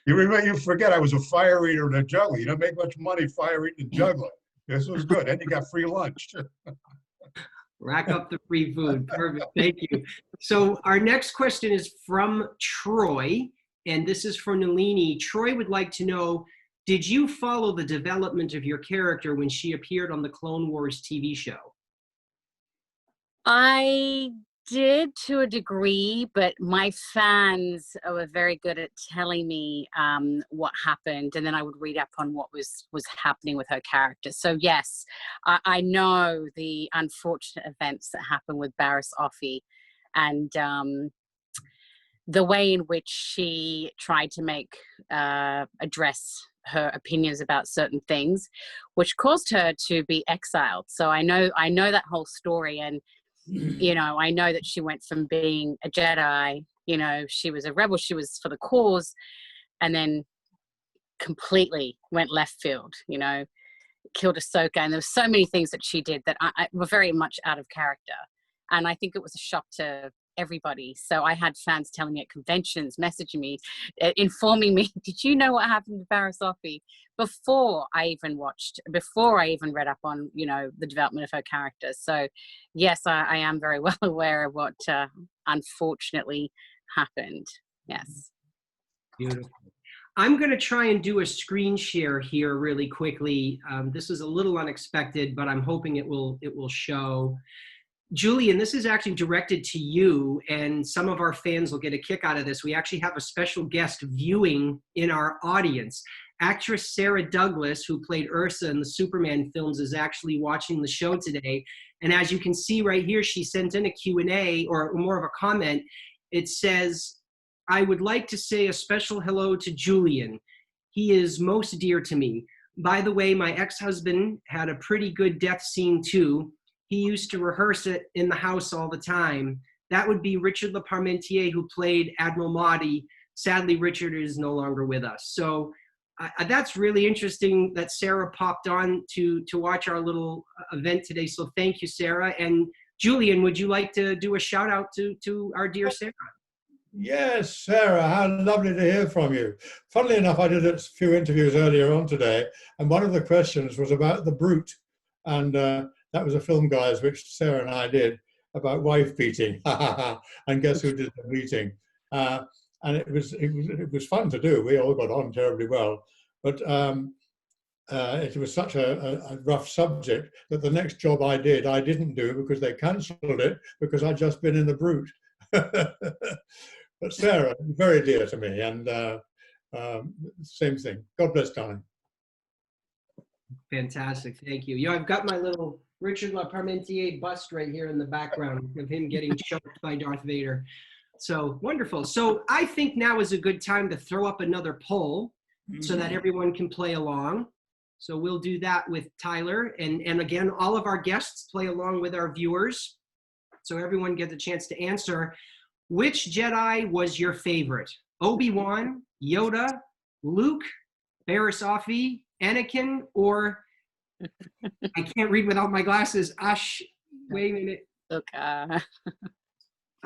You forget I was a fire eater and a juggler. You don't make much money fire eating and juggling. This was good. And you got free lunch. Rack up the free food. Perfect. Thank you. So our next question is from Troy, and this is for Nalini. Troy would like to know, did you follow the development of your character when she appeared on the Clone Wars TV show? I did to a degree, but my fans were very good at telling me what happened, and then I would read up on what was happening with her character. So yes, I know the unfortunate events that happened with Barriss Offee, and the way in which she tried to address her opinions about certain things, which caused her to be exiled. So I know that whole story, and you know, I know that she went from being a Jedi, you know, she was a rebel, she was for the cause, and then completely went left field, you know, killed Ahsoka, and there were so many things that she did that were very much out of character. And I think it was a shock to everybody. So I had fans telling me at conventions, messaging me, informing me, did you know what happened to Barriss Offee? Before I even read up on, you know, the development of her character. So yes, I am very well aware of what unfortunately happened. Yes. Beautiful. I'm going to try and do a screen share here really quickly. This is a little unexpected, but I'm hoping it will show. Julian, this is actually directed to you, and some of our fans will get a kick out of this. We actually have a special guest viewing in our audience. Actress Sarah Douglas, who played Ursa in the Superman films, is actually watching the show today. And as you can see right here, she sent in a Q&A, or more of a comment. It says, I would like to say a special hello to Julian. He is most dear to me. By the way, my ex-husband had a pretty good death scene too. He used to rehearse it in the house all the time. That would be Richard LeParmentier, who played Admiral Mahdi. Sadly, Richard is no longer with us. So that's really interesting that Sarah popped on to watch our little event today. So thank you, Sarah. And Julian, would you like to do a shout out to our dear Sarah? Yes, Sarah, how lovely to hear from you. Funnily enough, I did a few interviews earlier on today, and one of the questions was about The Brute. And that was a film, guys, which Sarah and I did about wife beating. And guess who did the beating? And it was fun to do. We all got on terribly well. But it was such a rough subject that the next job I didn't do because they cancelled it because I'd just been in The Brute. But Sarah, very dear to me, and same thing. God bless, darling. Fantastic, thank you. Yeah, I've got my little Richard LeParmentier bust right here in the background of him getting choked by Darth Vader. So wonderful. So I think now is a good time to throw up another poll so that everyone can play along. So we'll do that with Tyler. And again, all of our guests play along with our viewers. So everyone gets a chance to answer. Which Jedi was your favorite? Obi-Wan, Yoda, Luke, Barriss Offee, Anakin, or I can't read without my glasses. Wait a minute.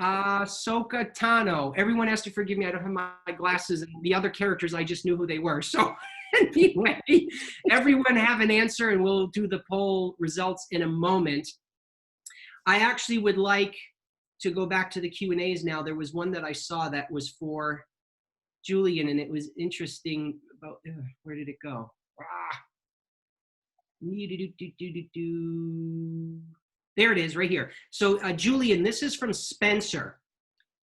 Ahsoka Tano. Everyone has to forgive me. I don't have my glasses, and the other characters, I just knew who they were. So anyway, everyone have an answer, and we'll do the poll results in a moment. I actually would like to go back to the Q&As now. There was one that I saw that was for Julian, and it was interesting about, where did it go? There it is, right here. So Julian, this is from Spencer,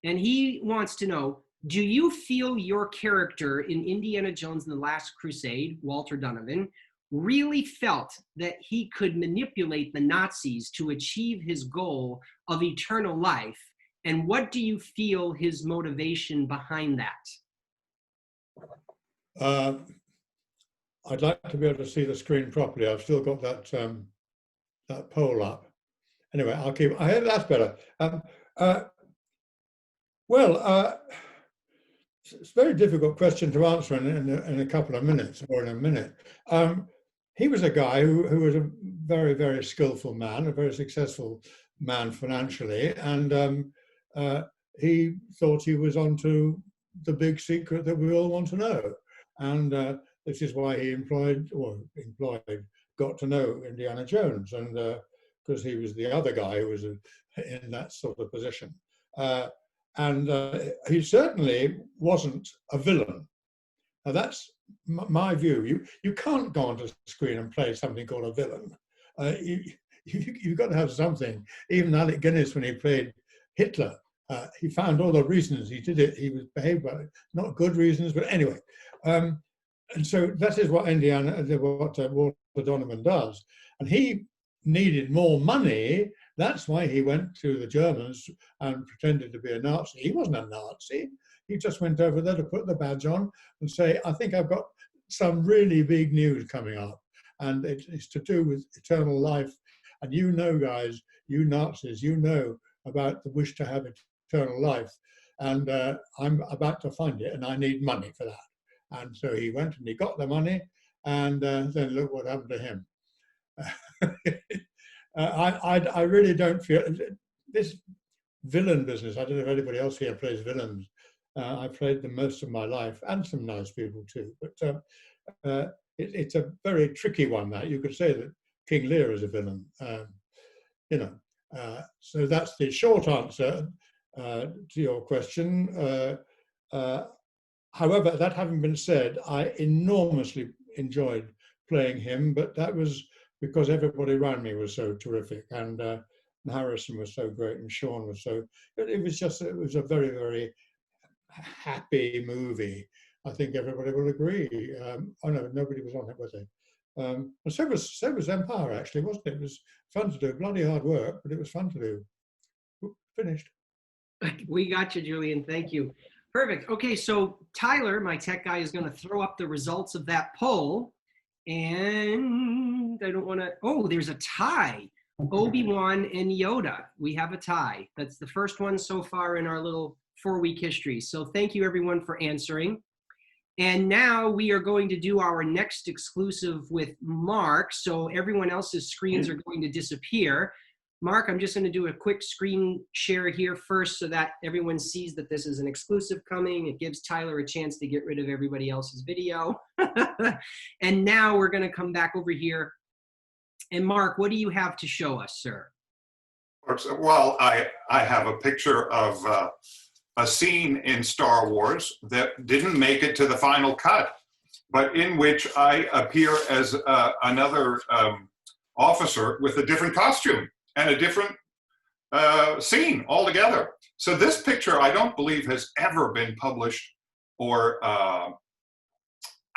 and he wants to know, do you feel your character in Indiana Jones and the Last Crusade, Walter Donovan, really felt that he could manipulate the Nazis to achieve his goal of eternal life? And what do you feel his motivation behind that? I'd like to be able to see the screen properly. I've still got that that poll up. Anyway, I'll keep. That's better. It's a very difficult question to answer in a couple of minutes or in a minute. He was a guy who was a very, very skillful man, a very successful man financially, and he thought he was onto the big secret that we all want to know. And this is why he got to know Indiana Jones, and because he was the other guy who was in that sort of position. And he certainly wasn't a villain. Now that's my view. You can't go onto the screen and play something called a villain. You've got to have something. Even Alec Guinness, when he played Hitler. He found all the reasons he did it. He was behaved by not good reasons, but anyway. And so that is what Walter Donovan does. And he needed more money. That's why he went to the Germans and pretended to be a Nazi. He wasn't a Nazi. He just went over there to put the badge on and say, I think I've got some really big news coming up. And it's to do with eternal life. And you know, guys, you Nazis, you know about the wish to have eternal life. And I'm about to find it, and I need money for that. And so he went and he got the money, and then look what happened to him. I really don't feel this villain business. I don't know if anybody else here plays villains. I played them most of my life, and some nice people too. But it's a very tricky one. That you could say that King Lear is a villain. You know, so that's the short answer to your question. However, that having been said, I enormously enjoyed playing him, but that was because everybody around me was so terrific, and Harrison was so great, and Sean was so. It was a very, very happy movie. I think everybody will agree. Oh no, nobody was on it, was they? And so was Empire, actually, wasn't it? It was fun to do, bloody hard work, but it was fun to do. Finished. We got you, Julian. Thank you. Perfect. Okay, so Tyler, my tech guy, is going to throw up the results of that poll. And I don't want to, oh, there's a tie. Obi-Wan and Yoda. We have a tie. That's the first one so far in our little 4-week history. So thank you, everyone, for answering. And now we are going to do our next exclusive with Mark. So everyone else's screens are going to disappear. Mark, I'm just going to do a quick screen share here first so that everyone sees that this is an exclusive coming. It gives Tyler a chance to get rid of everybody else's video. And now we're going to come back over here. And Mark, what do you have to show us, sir? Well, I have a picture of a scene in Star Wars that didn't make it to the final cut, but in which I appear as another officer with a different costume and a different scene altogether. So this picture, I don't believe, has ever been published or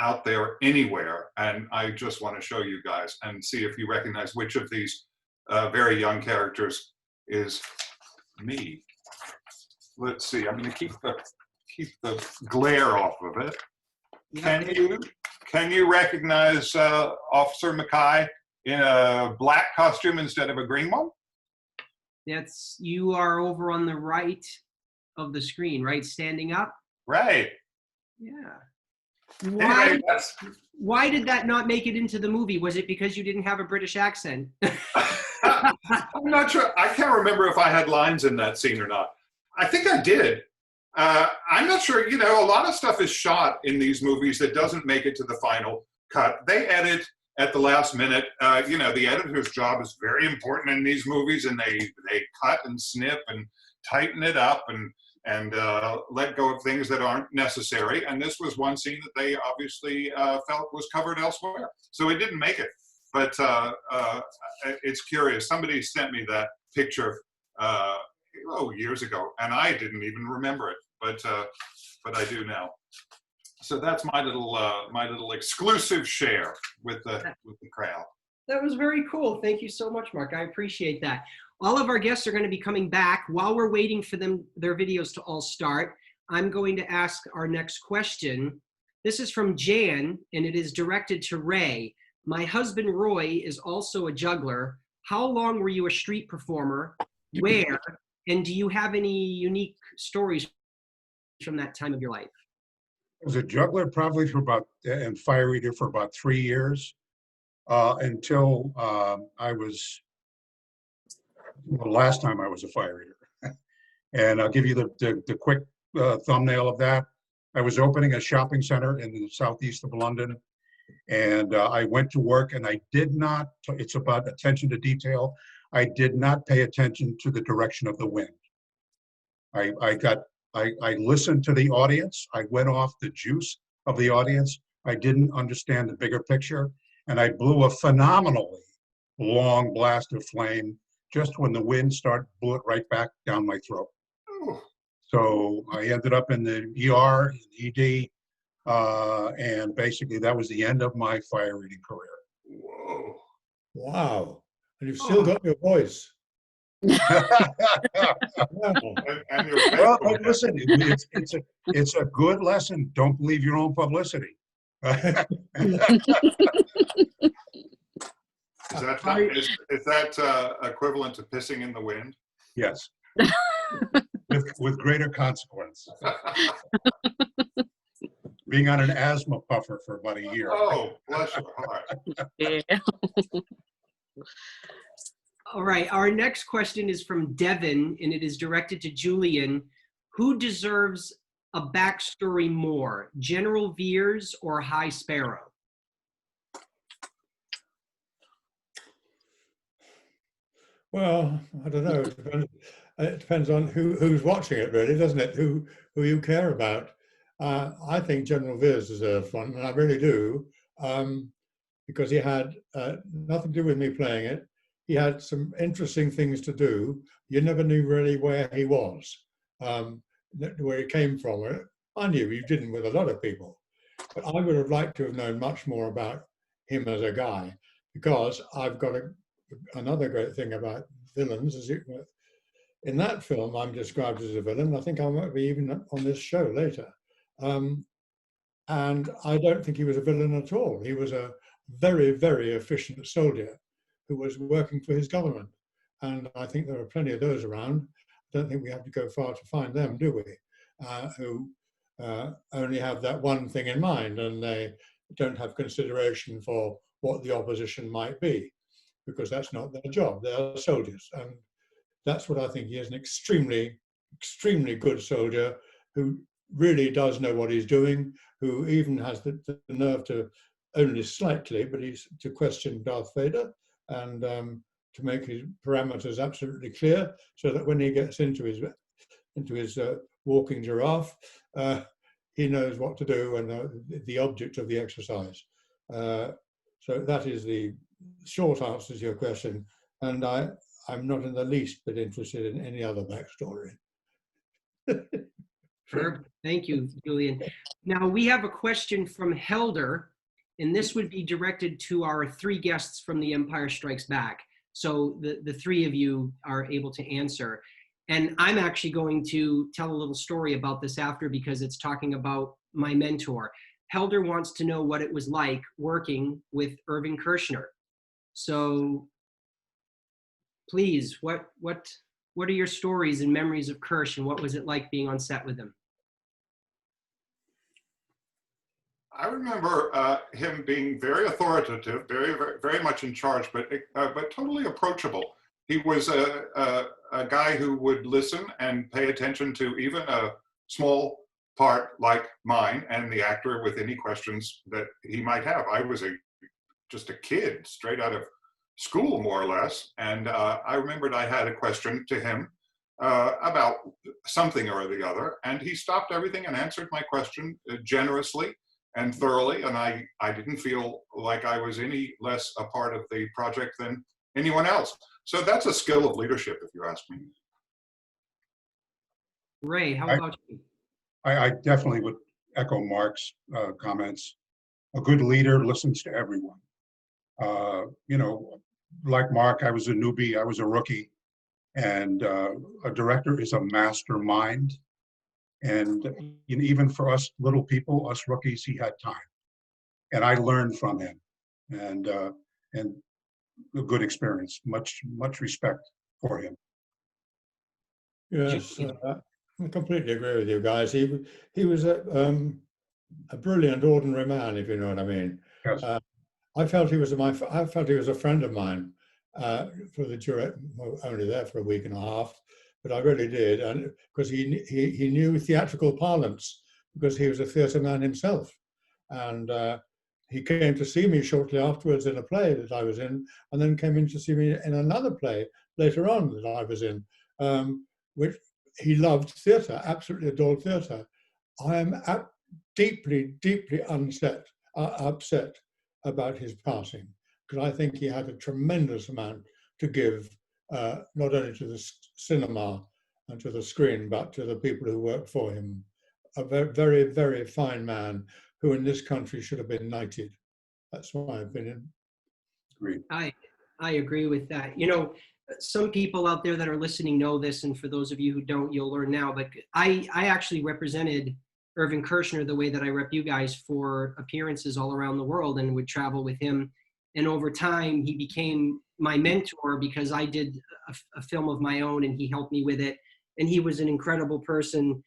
out there anywhere. And I just want to show you guys and see if you recognize which of these very young characters is me. Let's see, I'm going to keep the glare off of it. Can you recognize Officer Mackay in a black costume instead of a green one? You are over on the right of the screen, right? Standing up? Right. Yeah. Why did that not make it into the movie? Was it because you didn't have a British accent? I'm not sure. I can't remember if I had lines in that scene or not. I think I did. I'm not sure. You know, a lot of stuff is shot in these movies that doesn't make it to the final cut. They edit at the last minute. You know, the editor's job is very important in these movies, and they cut and snip and tighten it up and let go of things that aren't necessary. And this was one scene that they obviously felt was covered elsewhere. So it didn't make it. But it's curious. Somebody sent me that picture years ago, and I didn't even remember it. But I do now. So that's my little exclusive share with the crowd. That was very cool. Thank you so much, Mark. I appreciate that. All of our guests are going to be coming back. While we're waiting for their videos to all start, I'm going to ask our next question. This is from Jan, and it is directed to Ray. My husband, Roy, is also a juggler. How long were you a street performer? Where? And do you have any unique stories from that time of your life? I was a juggler probably and fire eater for about 3 years until I was, the last time I was a fire eater. And I'll give you the quick thumbnail of that. I was opening a shopping center in the southeast of London, and I went to work, and I did not, it's about attention to detail, I did not pay attention to the direction of the wind. I listened to the audience. I went off the juice of the audience. I didn't understand the bigger picture, and I blew a phenomenally long blast of flame just when the wind started, blew it right back down my throat. Oh, So I ended up in the ER, ED, and basically that was the end of my fire reading career. whoa. Wow. And you've still got your voice. Wow. And your Well, faithful. but listen, it's a good lesson. Don't believe your own publicity. Is that equivalent to pissing in the wind? Yes. With greater consequence. Being on an asthma puffer for about a year. Oh, bless your heart. Yeah. All right, our next question is from Devin, and it is directed to Julian. Who deserves a backstory more, General Veers or High Sparrow? Well, I don't know. It depends on who's watching it, really, doesn't it? Who you care about. I think General Veers deserves one, and I really do, because he had nothing to do with me playing it. He had some interesting things to do. You never knew really where he was, where he came from. I knew you didn't with a lot of people, but I would have liked to have known much more about him as a guy, because I've got another great thing about villains is in that film I'm described as a villain. I think I might be even on this show later. And I don't think he was a villain at all. He was a very, very efficient soldier who was working for his government. And I think there are plenty of those around. I don't think we have to go far to find them, do we? Who only have that one thing in mind, and they don't have consideration for what the opposition might be, because that's not their job. They are soldiers. And that's what I think. He is an extremely, extremely good soldier who really does know what he's doing, who even has the nerve to, only slightly, but he's to question Darth Vader and to make his parameters absolutely clear, so that when he gets into his walking giraffe, he knows what to do and the object of the exercise. So that is the short answer to your question, and I'm not in the least bit interested in any other backstory. Sure. Thank you, Julian. Now we have a question from Helder, and this would be directed to our three guests from The Empire Strikes Back. So the three of you are able to answer. And I'm actually going to tell a little story about this after, because it's talking about my mentor. Helder wants to know what it was like working with Irving Kershner. So please, what are your stories and memories of Kirsch, and what was it like being on set with him? I remember him being very authoritative, very, very, very much in charge, but totally approachable. He was a guy who would listen and pay attention to even a small part like mine and the actor with any questions that he might have. I was just a kid straight out of school, more or less, and I remembered I had a question to him about something or the other, and he stopped everything and answered my question generously and thoroughly, and I didn't feel like I was any less a part of the project than anyone else. So that's a skill of leadership, if you ask me. Ray, how about you? I definitely would echo Mark's comments. A good leader listens to everyone. You know, like Mark, I was a newbie, I was a rookie, and a director is a mastermind. And even for us little people, us rookies, he had time. And I learned from him, and a good experience, much respect for him. Yes, I completely agree with you guys. He was a brilliant ordinary man, if you know what I mean. Yes. I felt he was a friend of mine for the duration, only there for a week and a half, but I really did, and because he knew theatrical parlance, because he was a theatre man himself, and he came to see me shortly afterwards in a play that I was in, and then came in to see me in another play later on that I was in, which he loved theatre, absolutely adored theatre. I am deeply, deeply upset about his passing, because I think he had a tremendous amount to give not only to the cinema and to the screen, but to the people who worked for him. A very, very, very fine man who in this country should have been knighted. That's my opinion. Agreed. I agree with that. You know, some people out there that are listening know this, and for those of you who don't, you'll learn now, but I actually represented Irving Kershner the way that I rep you guys for appearances all around the world and would travel with him. And over time, he became my mentor because I did a film of my own and he helped me with it. And he was an incredible person.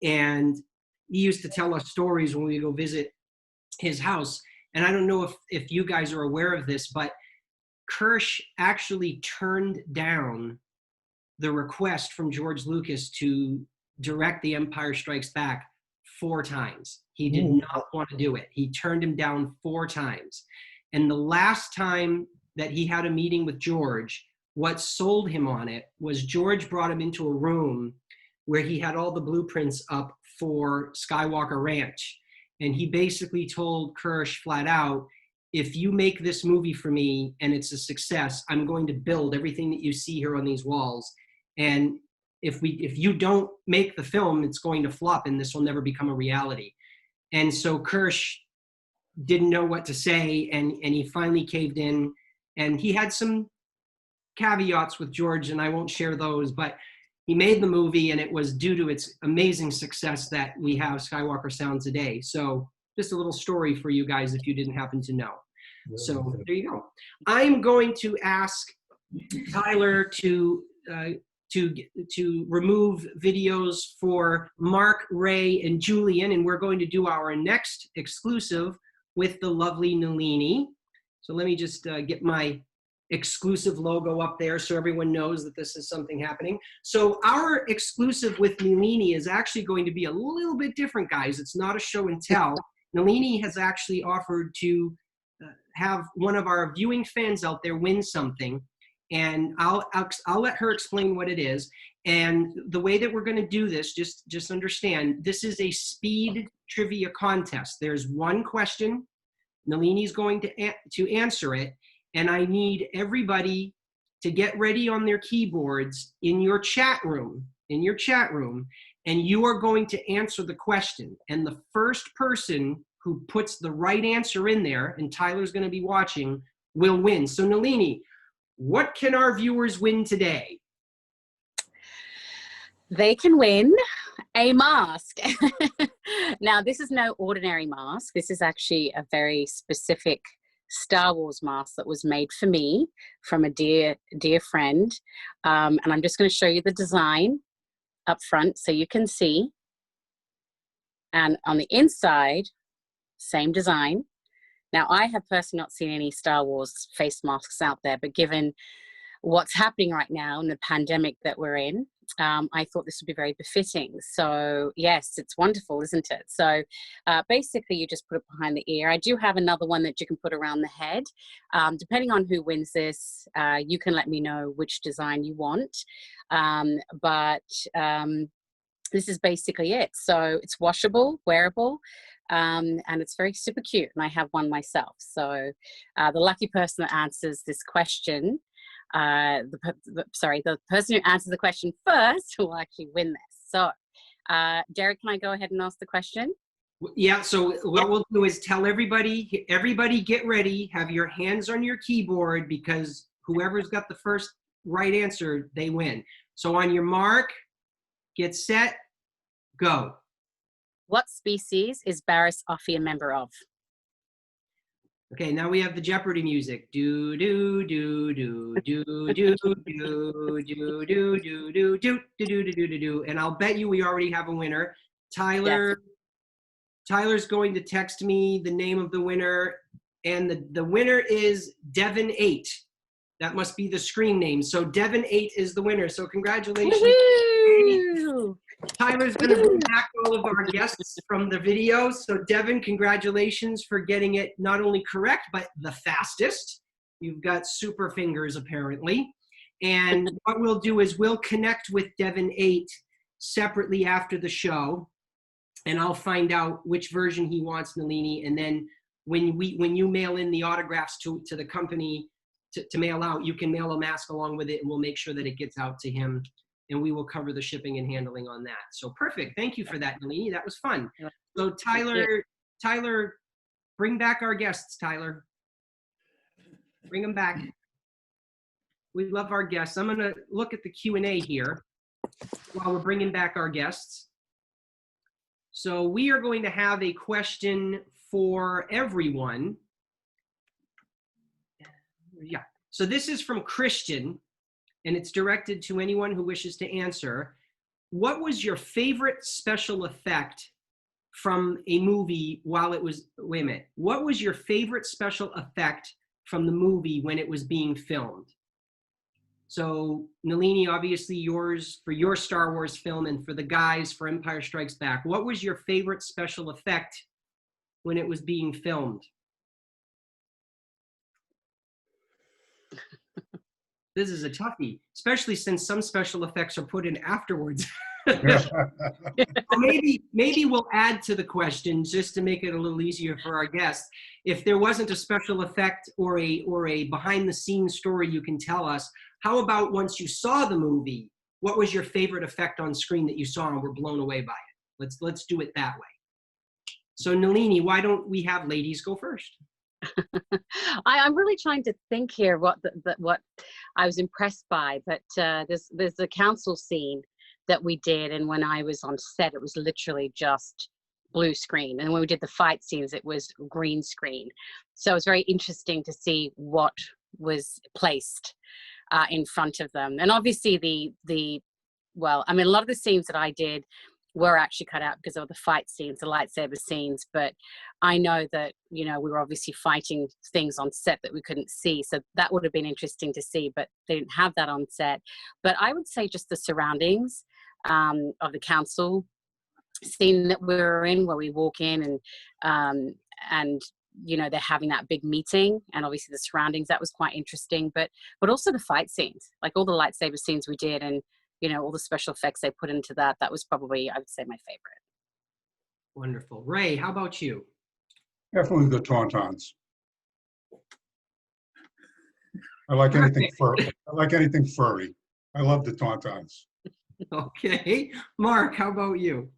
And he used to tell us stories when we go visit his house. And I don't know if you guys are aware of this, but Kirsch actually turned down the request from George Lucas to direct The Empire Strikes Back 4 times. He did not want to do it. He turned him down 4 times. And the last time that he had a meeting with George, what sold him on it was George brought him into a room where he had all the blueprints up for Skywalker Ranch. And he basically told Kirsch flat out, if you make this movie for me and it's a success, I'm going to build everything that you see here on these walls. And if you don't make the film, it's going to flop and this will never become a reality. And so Kirsch didn't know what to say, and he finally caved in. And he had some caveats with George, and I won't share those, but he made the movie, and it was due to its amazing success that we have Skywalker Sound today. So just a little story for you guys if you didn't happen to know. So there you go. I'm going to ask Tyler to remove videos for Mark, Ray, and Julian, and we're going to do our next exclusive with the lovely Nalini. So let me just get my exclusive logo up there so everyone knows that this is something happening. So our exclusive with Nalini is actually going to be a little bit different, guys. It's not a show and tell. Nalini has actually offered to have one of our viewing fans out there win something, and I'll let her explain what it is. And the way that we're going to do this, just understand, this is a speed trivia contest. There's one question. Nalini's going to answer it, and I need everybody to get ready on their keyboards in your chat room, and you are going to answer the question. And the first person who puts the right answer in there, and Tyler's going to be watching, will win. So Nalini, what can our viewers win today? They can win a mask. Now, this is no ordinary mask. This is actually a very specific Star Wars mask that was made for me from a dear friend. And I'm just going to show you the design up front so you can see. And on the inside, same design. Now, I have personally not seen any Star Wars face masks out there, but given what's happening right now in the pandemic that we're in, I thought this would be very befitting. So yes, it's wonderful, isn't it? So basically you just put it behind the ear. I do have another one that you can put around the head. Depending on who wins this, you can let me know which design you want. This is basically it. So it's washable, wearable, and it's very super cute. And I have one myself. So the lucky person that answers this question, the person who answers the question first will actually win this. So Derek, can I go ahead and ask the question? Yeah, so what we'll do is tell everybody get ready, have your hands on your keyboard, because whoever's got the first right answer, they win. So on your mark, get set, go. What species is Barriss Offee a member of? Okay, now we have the Jeopardy music. Do do do do do do do do do do do do do do do. And I'll bet you we already have a winner. Tyler. Yes. Tyler's going to text me the name of the winner, and the winner is Devin 8. That must be the screen name. So Devin 8 is the winner. So congratulations. Woo-hoo! Tyler's going to bring back all of our guests from the video. So Devin, congratulations for getting it not only correct, but the fastest. You've got super fingers, apparently. And what we'll do is we'll connect with Devin 8 separately after the show. And I'll find out which version he wants, Nalini. And then when you mail in the autographs to the company to mail out, you can mail a mask along with it, and we'll make sure that it gets out to him, and we will cover the shipping and handling on that. So perfect. Thank you for that, Nalini. That was fun. So Tyler, bring back our guests, Tyler. Bring them back. We love our guests. I'm going to look at the Q&A here while we're bringing back our guests. So we are going to have a question for everyone. Yeah. So this is from Christian, and it's directed to anyone who wishes to answer. What was your favorite special effect from a movie while it was, wait a minute. What was your favorite special effect from the movie when it was being filmed? So Nalini, obviously yours for your Star Wars film, and for the guys for Empire Strikes Back. What was your favorite special effect when it was being filmed? This is a toughie, especially since some special effects are put in afterwards. maybe we'll add to the question just to make it a little easier for our guests. If there wasn't a special effect or a behind the scenes story you can tell us, how about once you saw the movie, what was your favorite effect on screen that you saw and were blown away by it? Let's do it that way. So Nalini, why don't we have ladies go first? I'm really trying to think here what I was impressed by, but there's a council scene that we did, and when I was on set, it was literally just blue screen, and when we did the fight scenes, it was green screen. So it was very interesting to see what was placed in front of them, and obviously well, I mean, a lot of the scenes that I did were actually cut out because of the fight scenes, the lightsaber scenes. But I know that, you know, we were obviously fighting things on set that we couldn't see. So that would have been interesting to see, but they didn't have that on set. But I would say just the surroundings of the council scene that we were in, where we walk in and you know, they're having that big meeting, and obviously the surroundings, that was quite interesting. But also the fight scenes, like all the lightsaber scenes we did, and you know, all the special effects they put into that was probably, I would say, my favorite. Wonderful. Ray, how about you? Definitely the Tauntauns. I like anything furry. I like anything furry. I love the Tauntauns. Okay. Mark, how about you?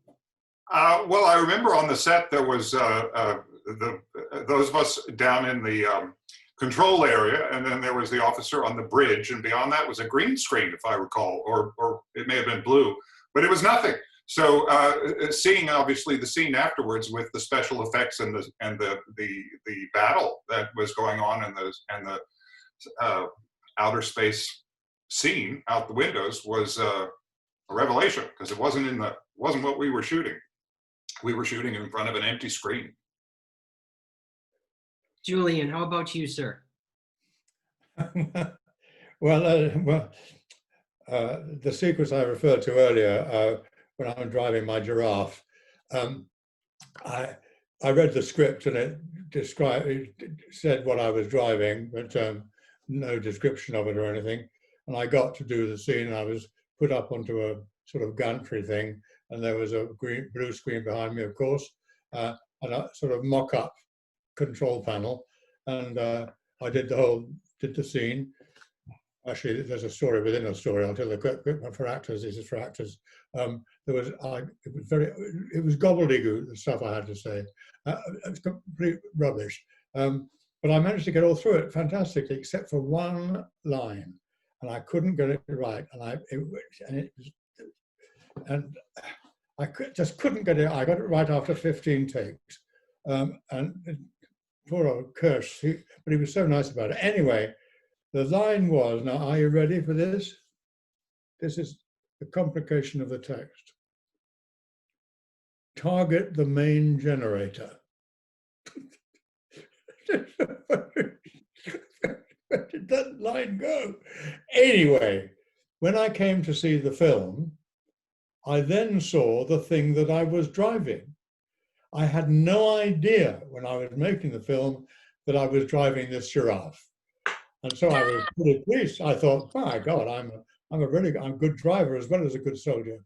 Well, I remember on the set there was those of us down in the control area, and then there was the officer on the bridge, and beyond that was a green screen, if I recall, or it may have been blue, but it was nothing. So seeing obviously the scene afterwards with the special effects and the battle that was going on and the outer space scene out the windows was a revelation, because it wasn't what we were shooting. We were shooting in front of an empty screen. Julian, how about you, sir? The sequence I referred to earlier, when I'm driving my giraffe, I read the script and it said what I was driving, but no description of it or anything. And I got to do the scene, and I was put up onto a sort of gantry thing, and there was a blue screen behind me, of course, and a sort of mock-up control panel, and I did the scene. Actually, there's a story within a story. I'll tell the quick for actors. This is for actors. It was gobbledygook, the stuff I had to say. It was complete rubbish, but I managed to get all through it fantastically, except for one line, and I couldn't get it right, and I just couldn't get it. I got it right after 15 takes, and poor old Kirsch, but he was so nice about it. Anyway, the line was, now are you ready for this? This is the complication of the text. Target the main generator. Where did that line go? Anyway, when I came to see the film, I then saw the thing that I was driving. I had no idea when I was making the film that I was driving this giraffe. And so I was pretty pleased. I thought, my God, I'm a good driver as well as a good soldier.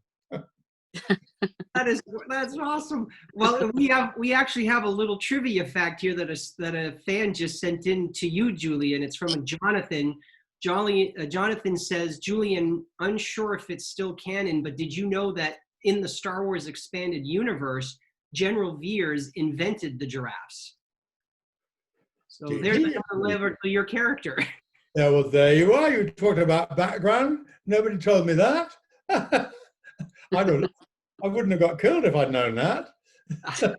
That's awesome. Well, we actually have a little trivia fact here that a fan just sent in to you, Julian. It's from Jonathan. Jonathan says, Julian, unsure if it's still canon, but did you know that in the Star Wars expanded universe, General Veers invented the giraffes? So there's another level to your character. Yeah, well, there you are. You talked about background. Nobody told me that. I wouldn't have got killed if I'd known that. I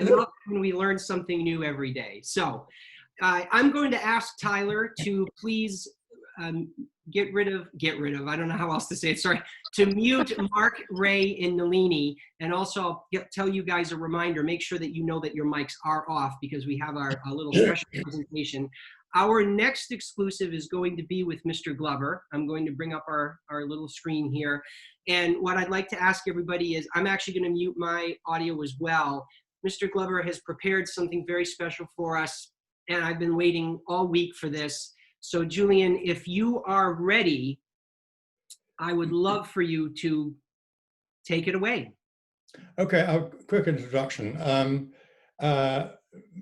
love when we learn something new every day. So I'm going to ask Tyler to please get rid of, I don't know how else to say it, sorry, to mute Mark, Ray, and Nalini. And also I'll tell you guys a reminder, make sure that you know that your mics are off because we have our little special presentation. Our next exclusive is going to be with Mr. Glover. I'm going to bring up our little screen here. And what I'd like to ask everybody is, I'm actually going to mute my audio as well. Mr. Glover has prepared something very special for us, and I've been waiting all week for this. So Julian, if you are ready, I would love for you to take it away. Okay, a quick introduction.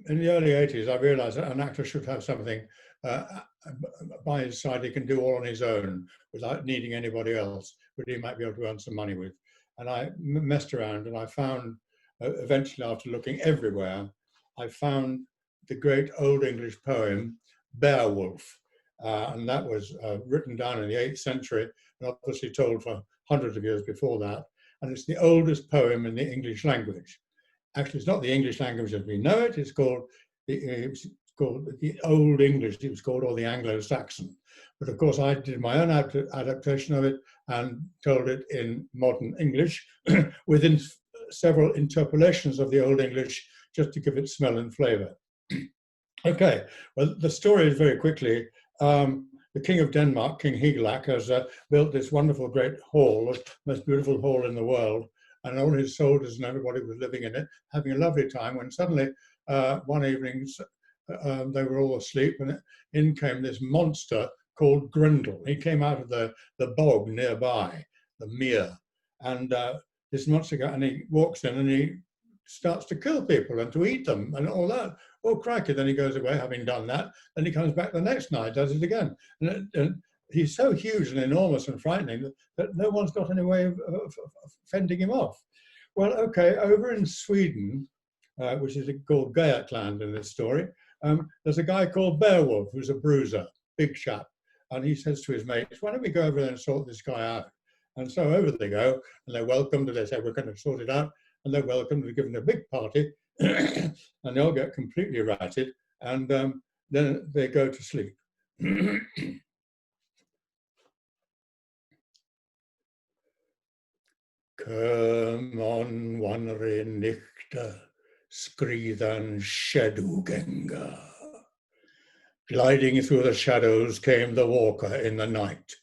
In the early 80s, I realized that an actor should have something by his side he can do all on his own without needing anybody else, but he might be able to earn some money with. And I messed around and I found, eventually after looking everywhere, I found the great Old English poem, Beowulf. And that was written down in the 8th century and obviously told for hundreds of years before that. And it's the oldest poem in the English language. Actually, it's not the English language as we know it. It's called the Old English. It was called, or the Anglo-Saxon. But of course, I did my own adaptation of it and told it in modern English within several interpolations of the Old English, just to give it smell and flavour. Okay, well, the story is very quickly. The King of Denmark, King Hygelac, has built this wonderful great hall, the most beautiful hall in the world, and all his soldiers and everybody was living in it, having a lovely time, when suddenly one evening they were all asleep and in came this monster called Grendel. He came out of the bog nearby, the mere, and this monster and he walks in and he starts to kill people and to eat them and all that. Oh, crikey, then he goes away having done that. Then he comes back the next night, does it again. And he's so huge and enormous and frightening that no one's got any way of fending him off. Well, okay, over in Sweden, which is called Gayatland in this story, there's a guy called Beowulf who's a bruiser, big chap. And he says to his mates, why don't we go over there and sort this guy out? And so over they go, and they're welcomed, and they say, we're going to sort it out. And they're welcomed, they're given a big party, and they all get completely ratted, and then they go to sleep. Come on, wandre nichte, skriden shadowgänger. Gliding through the shadows came the walker in the night.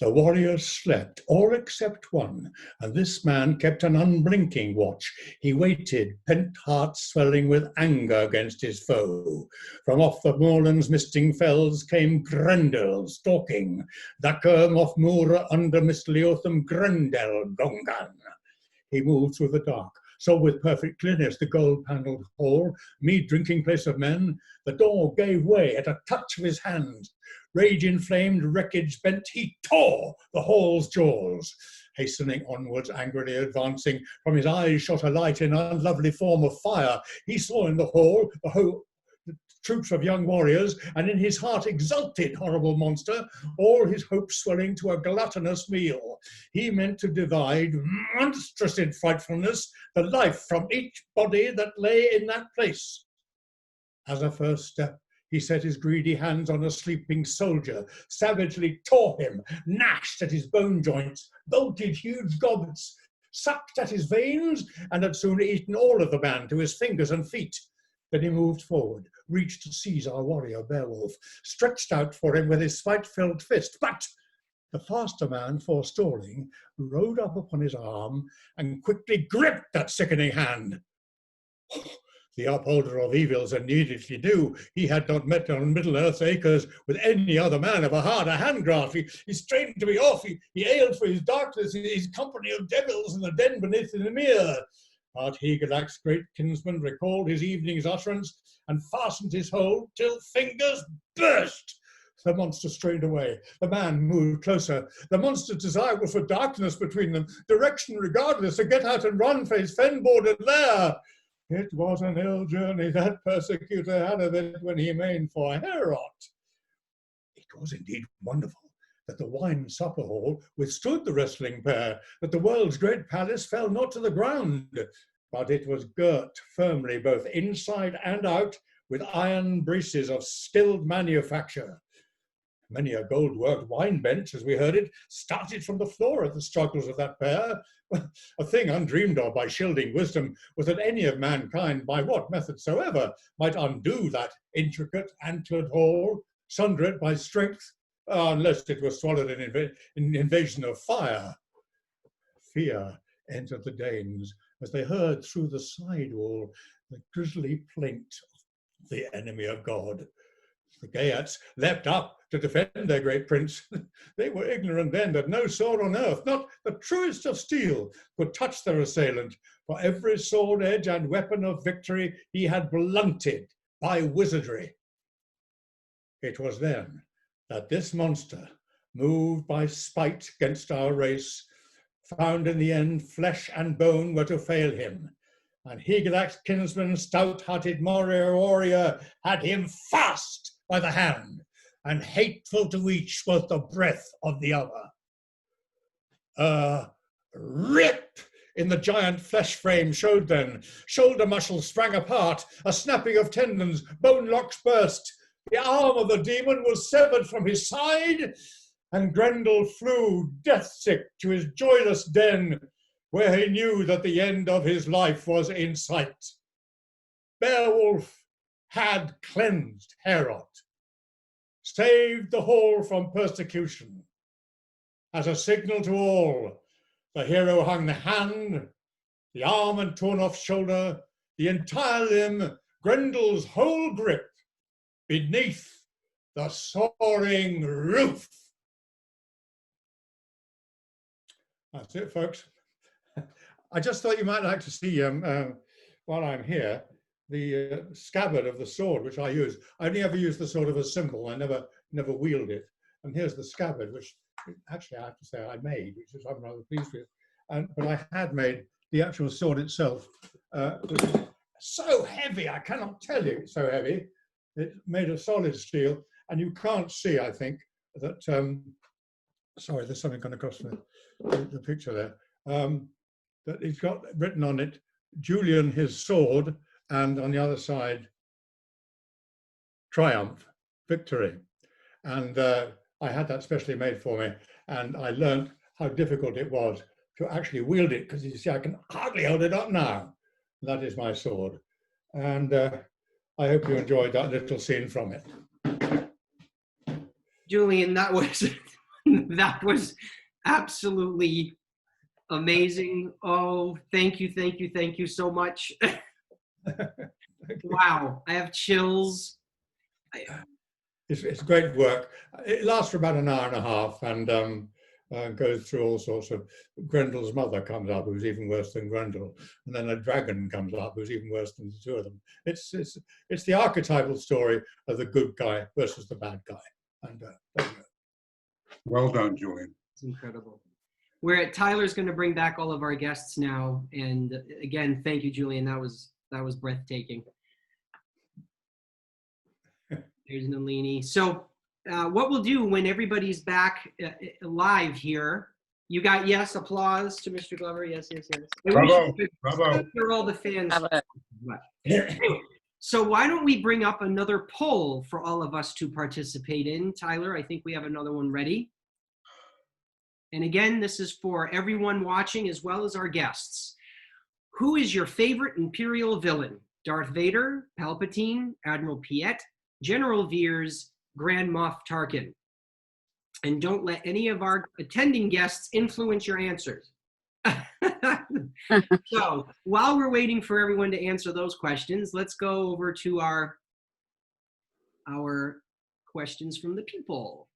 The warriors slept, all except one, and this man kept an unblinking watch. He waited, pent heart swelling with anger against his foe. From off the moorlands misting fells came Grendel stalking. Thacker off moor under Mistleotham Grendel gongan. He moved through the dark, saw with perfect clearness the gold-panelled hall, mead drinking place of men. The door gave way at a touch of his hand. Rage inflamed, wreckage bent, he tore the hall's jaws. Hastening onwards, angrily advancing, from his eyes shot a light in unlovely form of fire. He saw in the hall the whole troops of young warriors, and in his heart exulted, horrible monster, all his hopes swelling to a gluttonous meal. He meant to divide, monstrous in frightfulness, the life from each body that lay in that place. As a first step, he set his greedy hands on a sleeping soldier, savagely tore him, gnashed at his bone joints, bolted huge goblets, sucked at his veins, and had soon eaten all of the man to his fingers and feet. Then he moved forward, reached to seize our warrior Beowulf, stretched out for him with his spite-filled fist, but the faster man, forestalling, rode up upon his arm and quickly gripped that sickening hand. The upholder of evils immediately knew he had not met on Middle-earth's acres with any other man of a harder handgrasp. He strained to be off. He ailed for his darkness, his company of devils in the den beneath the mere. But Hygelac-'s great kinsman recalled his evening's utterance and fastened his hold till fingers burst. The monster strained away. The man moved closer. The monster's desire was for darkness between them, direction regardless, to get out and run for his fen-bordered lair. It was an ill journey that persecutor had of it when he made for Herod. It was indeed wonderful that the wine supper hall withstood the wrestling pair, that the world's great palace fell not to the ground, but it was girt firmly both inside and out with iron braces of skilled manufacture. Many a gold-worked wine bench, as we heard it, started from the floor at the struggles of that pair. A thing undreamed of by shielding wisdom was that any of mankind, by what method soever, might undo that intricate antlered hall, sunder it by strength, unless it was swallowed in invasion of fire. Fear entered the Danes as they heard through the side wall the grisly plaint of the enemy of God. The Geats leapt up to defend their great prince. They were ignorant then that no sword on earth, not the truest of steel, could touch their assailant, for every sword edge and weapon of victory he had blunted by wizardry. It was then that this monster, moved by spite against our race, found in the end flesh and bone were to fail him, and Hygelac's kinsman, stout-hearted warrior, had him fast by the hand, and hateful to each was the breath of the other. A rip in the giant flesh frame showed then. Shoulder muscles sprang apart, a snapping of tendons, bone locks burst. The arm of the demon was severed from his side, and Grendel flew death-sick to his joyless den, where he knew that the end of his life was in sight. Beowulf had cleansed Herod, saved the hall from persecution. As a signal to all, the hero hung the hand, the arm and torn off shoulder, the entire limb, Grendel's whole grip, beneath the soaring roof. That's it, folks. I just thought you might like to see, while I'm here, the scabbard of the sword, which I use. I only ever use the sword as a symbol. I never wield it. And here's the scabbard, which actually I have to say I made, which is I'm rather pleased with. But I had made the actual sword itself, which is so heavy, I cannot tell you, it's so heavy. It's made of solid steel, and you can't see, I think, that, sorry, there's something going across the picture there, that it's got written on it, Julian, his sword, and on the other side, triumph, victory. And I had that specially made for me, and I learned how difficult it was to actually wield it, because you see, I can hardly hold it up now. That is my sword. And I hope you enjoyed that little scene from it. Julian, that was absolutely amazing. Oh, thank you so much. Wow, I have chills. It's great work. It lasts for about an hour and a half, and goes through all sorts of. Grendel's mother comes up, who's even worse than Grendel, and then a dragon comes up, who's even worse than the two of them. It's the archetypal story of the good guy versus the bad guy. And there you go. Well done, Julian. It's incredible. Tyler's going to bring back all of our guests now, and again, thank you, Julian. That was breathtaking. There's Nalini. So what we'll do when everybody's back live here, you got yes, applause to Mr. Glover. Yes. Bravo, bravo. For all the fans. Anyway, so why don't we bring up another poll for all of us to participate in? Tyler, I think we have another one ready. And again, this is for everyone watching as well as our guests. Who is your favorite Imperial villain? Darth Vader, Palpatine, Admiral Piet, General Veers, Grand Moff Tarkin? And don't let any of our attending guests influence your answers. So while we're waiting for everyone to answer those questions, let's go over to our questions from the people.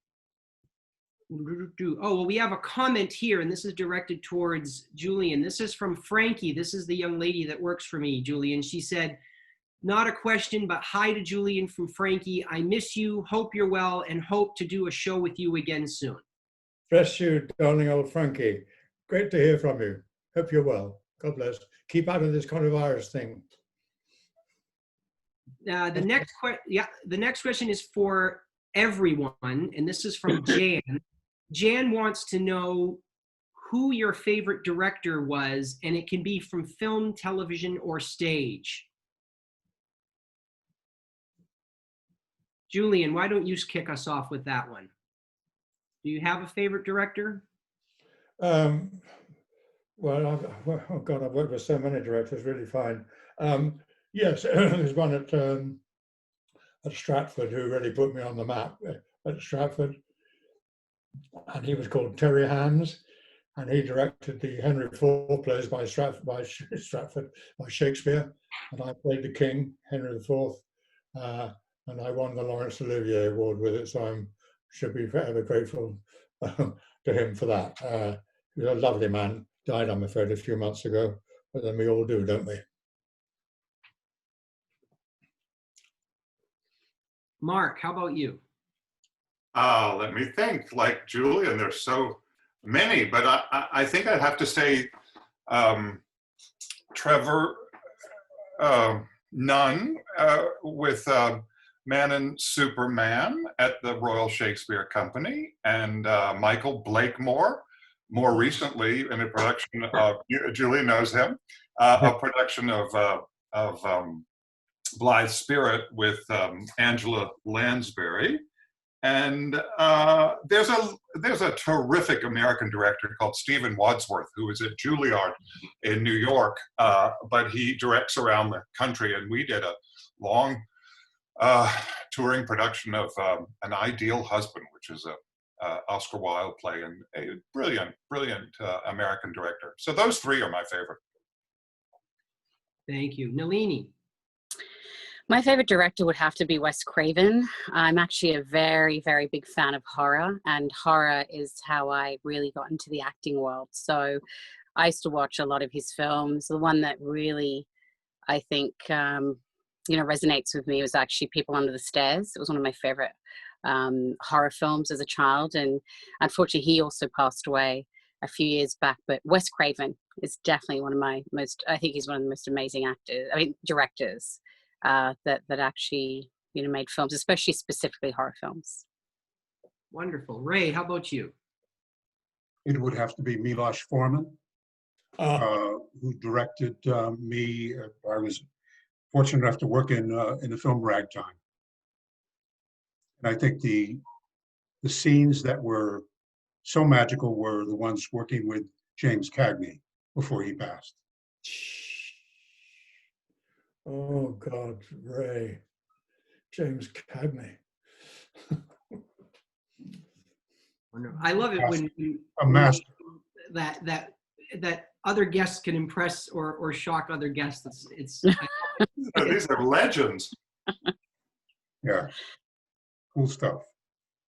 Oh, well, we have a comment here, and this is directed towards Julian. This is from Frankie. This is the young lady that works for me, Julian. She said, not a question, but hi to Julian from Frankie. I miss you, hope you're well, and hope to do a show with you again soon. Bless you, darling old Frankie. Great to hear from you. Hope you're well. God bless. Keep out of this coronavirus thing. The next question is for everyone, and this is from Jan. Jan wants to know who your favorite director was, and it can be from film, television, or stage. Julian, why don't you kick us off with that one? Do you have a favorite director? Well, oh God, I've worked with so many directors, really fine. Yes, there's one at Stratford who really put me on the map at Stratford. And he was called Terry Hands, and he directed the Henry IV plays by Stratford, by Shakespeare, and I played the King, Henry IV, and I won the Laurence Olivier Award with it, so I should be forever grateful to him for that. He was a lovely man, died, I'm afraid, a few months ago, but then we all do, don't we? Mark, how about you? Let me think. Like Julian, there's so many, but I think I'd have to say Trevor Nunn with Man and Superman at the Royal Shakespeare Company, and Michael Blakemore, more recently in a production of, Julian knows him, a production of Blithe Spirit with Angela Lansbury. And there's a terrific American director called Stephen Wadsworth, who is at Juilliard in New York, but he directs around the country, and we did a long touring production of An Ideal Husband, which is a Oscar Wilde play, and a brilliant American director. So those three are my favorite. Thank you. Nalini. My favorite director would have to be Wes Craven. I'm actually a very, very big fan of horror, and horror is how I really got into the acting world. So I used to watch a lot of his films. The one that really, I think, resonates with me was actually People Under the Stairs. It was one of my favorite horror films as a child, and unfortunately he also passed away a few years back. But Wes Craven is definitely one of my I think he's one of the most amazing directors that actually made films, especially specifically horror films. Wonderful. Ray, how about you? It would have to be Milos Forman, who directed me. I was fortunate enough to work in the film Ragtime, and I think the scenes that were so magical were the ones working with James Cagney before he passed. Oh God, Ray, James Cagney. I love it when a master. that other guests can impress or shock other guests. It's These are legends. Yeah, cool stuff.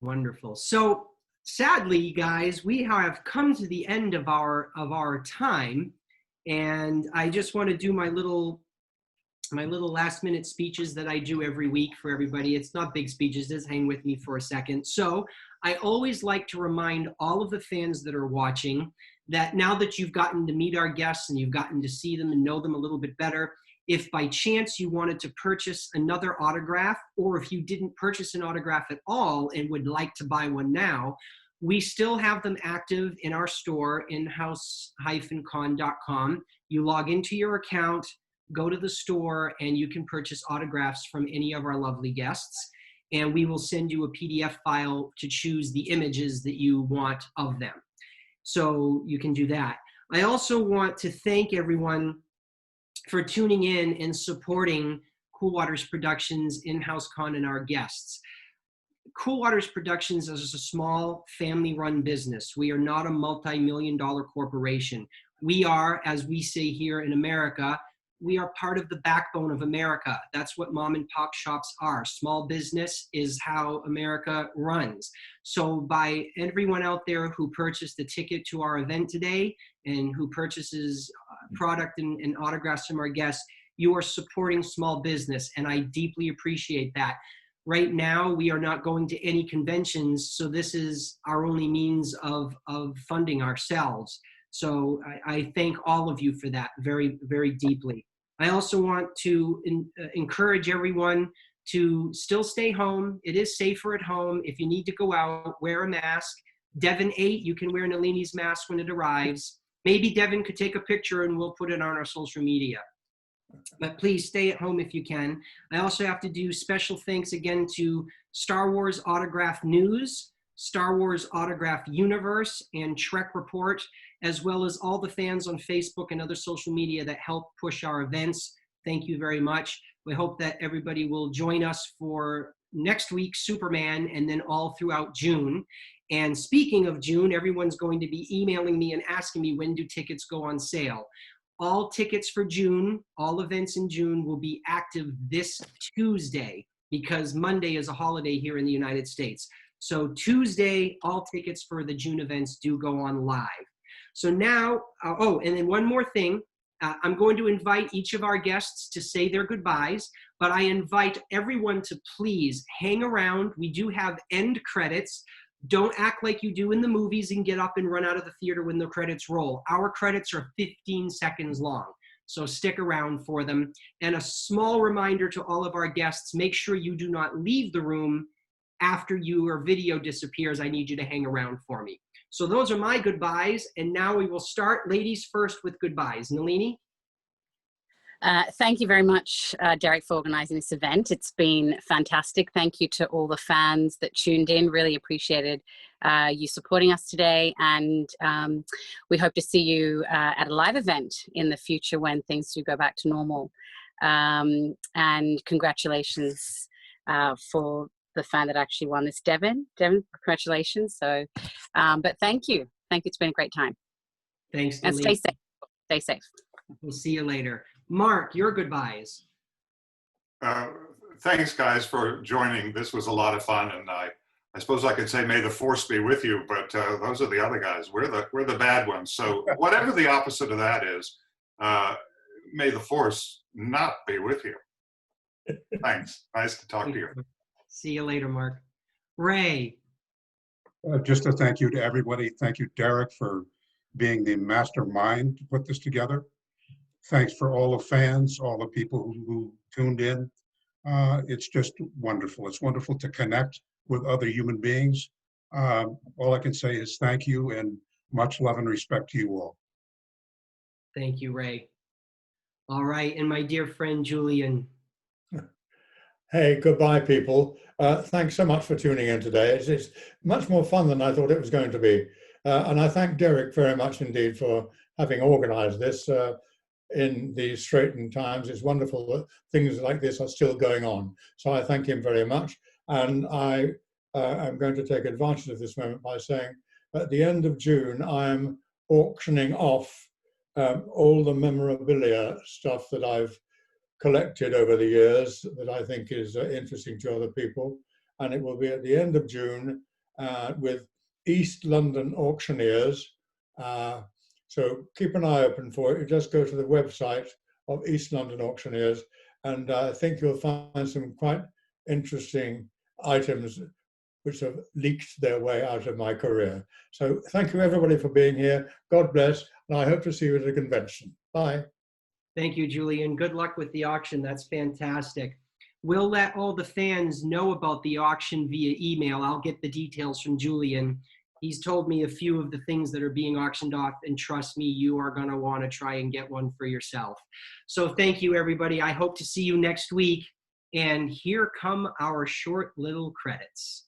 Wonderful. So sadly, guys, we have come to the end of our time, and I just want to do my little last minute speeches that I do every week for everybody. It's not big speeches, just hang with me for a second. So I always like to remind all of the fans that are watching that now that you've gotten to meet our guests and you've gotten to see them and know them a little bit better, if by chance you wanted to purchase another autograph, or if you didn't purchase an autograph at all and would like to buy one now, we still have them active in our store, InHouse-CON.com. You log into your account, go to the store, and you can purchase autographs from any of our lovely guests. And we will send you a PDF file to choose the images that you want of them. So you can do that. I also want to thank everyone for tuning in and supporting Coolwaters Productions, InHouse-CON, and our guests. Coolwaters Productions is a small family-run business. We are not a multi-million-dollar corporation. We are, as we say here in America, we are part of the backbone of America. That's what mom and pop shops are. Small business is how America runs. So by everyone out there who purchased a ticket to our event today and who purchases product and autographs from our guests, you are supporting small business, and I deeply appreciate that. Right now, we are not going to any conventions, so this is our only means of funding ourselves. So I thank all of you for that very, very deeply. I also want to encourage everyone to still stay home. It is safer at home. If you need to go out, wear a mask. Devin 8, you can wear Nalini's mask when it arrives. Maybe Devin could take a picture and we'll put it on our social media. But please stay at home if you can. I also have to do special thanks again to Star Wars Autograph News, Star Wars Autograph Universe, and Trek Report, as well as all the fans on Facebook and other social media that help push our events. Thank you very much. We hope that everybody will join us for next week, Superman, and then all throughout June. And speaking of June, everyone's going to be emailing me and asking me, when do tickets go on sale? All tickets for June, all events in June will be active this Tuesday, because Monday is a holiday here in the United States. So Tuesday, all tickets for the June events do go on live. So now, oh, and then one more thing. I'm going to invite each of our guests to say their goodbyes, but I invite everyone to please hang around. We do have end credits. Don't act like you do in the movies and get up and run out of the theater when the credits roll. Our credits are 15 seconds long, so stick around for them. And a small reminder to all of our guests, make sure you do not leave the room after your video disappears. I need you to hang around for me. So those are my goodbyes, and now we will start ladies first with goodbyes. Nalini? Thank you very much, Derek, for organizing this event. It's been fantastic. Thank you to all the fans that tuned in. Really appreciated you supporting us today. And we hope to see you at a live event in the future when things do go back to normal. And congratulations for the fan that actually won this, Devin. Devin, congratulations. So, but thank you. Thank you. It's been a great time. Thanks, and Nalini. stay safe. Stay safe. We'll see you later. Mark, your goodbyes. Thanks, guys, for joining. This was a lot of fun, and I suppose I could say may the force be with you, but those are the other guys. We're the bad ones. So whatever the opposite of that is, may the force not be with you. Thanks. Nice to talk to you. See you later, Mark. Ray. Just a thank you to everybody. Thank you, Derek, for being the mastermind to put this together. Thanks for all the fans, all the people who tuned in. It's just wonderful. It's wonderful to connect with other human beings. All I can say is thank you and much love and respect to you all. Thank you, Ray. All right, and my dear friend, Julian. Hey, goodbye, people. Thanks so much for tuning in today. It's much more fun than I thought it was going to be. And I thank Derek very much indeed for having organized this in these straitened times. It's wonderful that things like this are still going on. So I thank him very much. And I am going to take advantage of this moment by saying at the end of June, I'm auctioning off all the memorabilia stuff that I've collected over the years that I think is interesting to other people. And it will be at the end of June with East London auctioneers. So keep an eye open for it. You just go to the website of East London Auctioneers, and I think you'll find some quite interesting items which have leaked their way out of my career. So thank you everybody for being here. God bless, and I hope to see you at a convention. Bye. Thank you, Julian. Good luck with the auction. That's fantastic. We'll let all the fans know about the auction via email. I'll get the details from Julian. He's told me a few of the things that are being auctioned off, and trust me, you are going to want to try and get one for yourself. So thank you, everybody. I hope to see you next week. And here come our short little credits.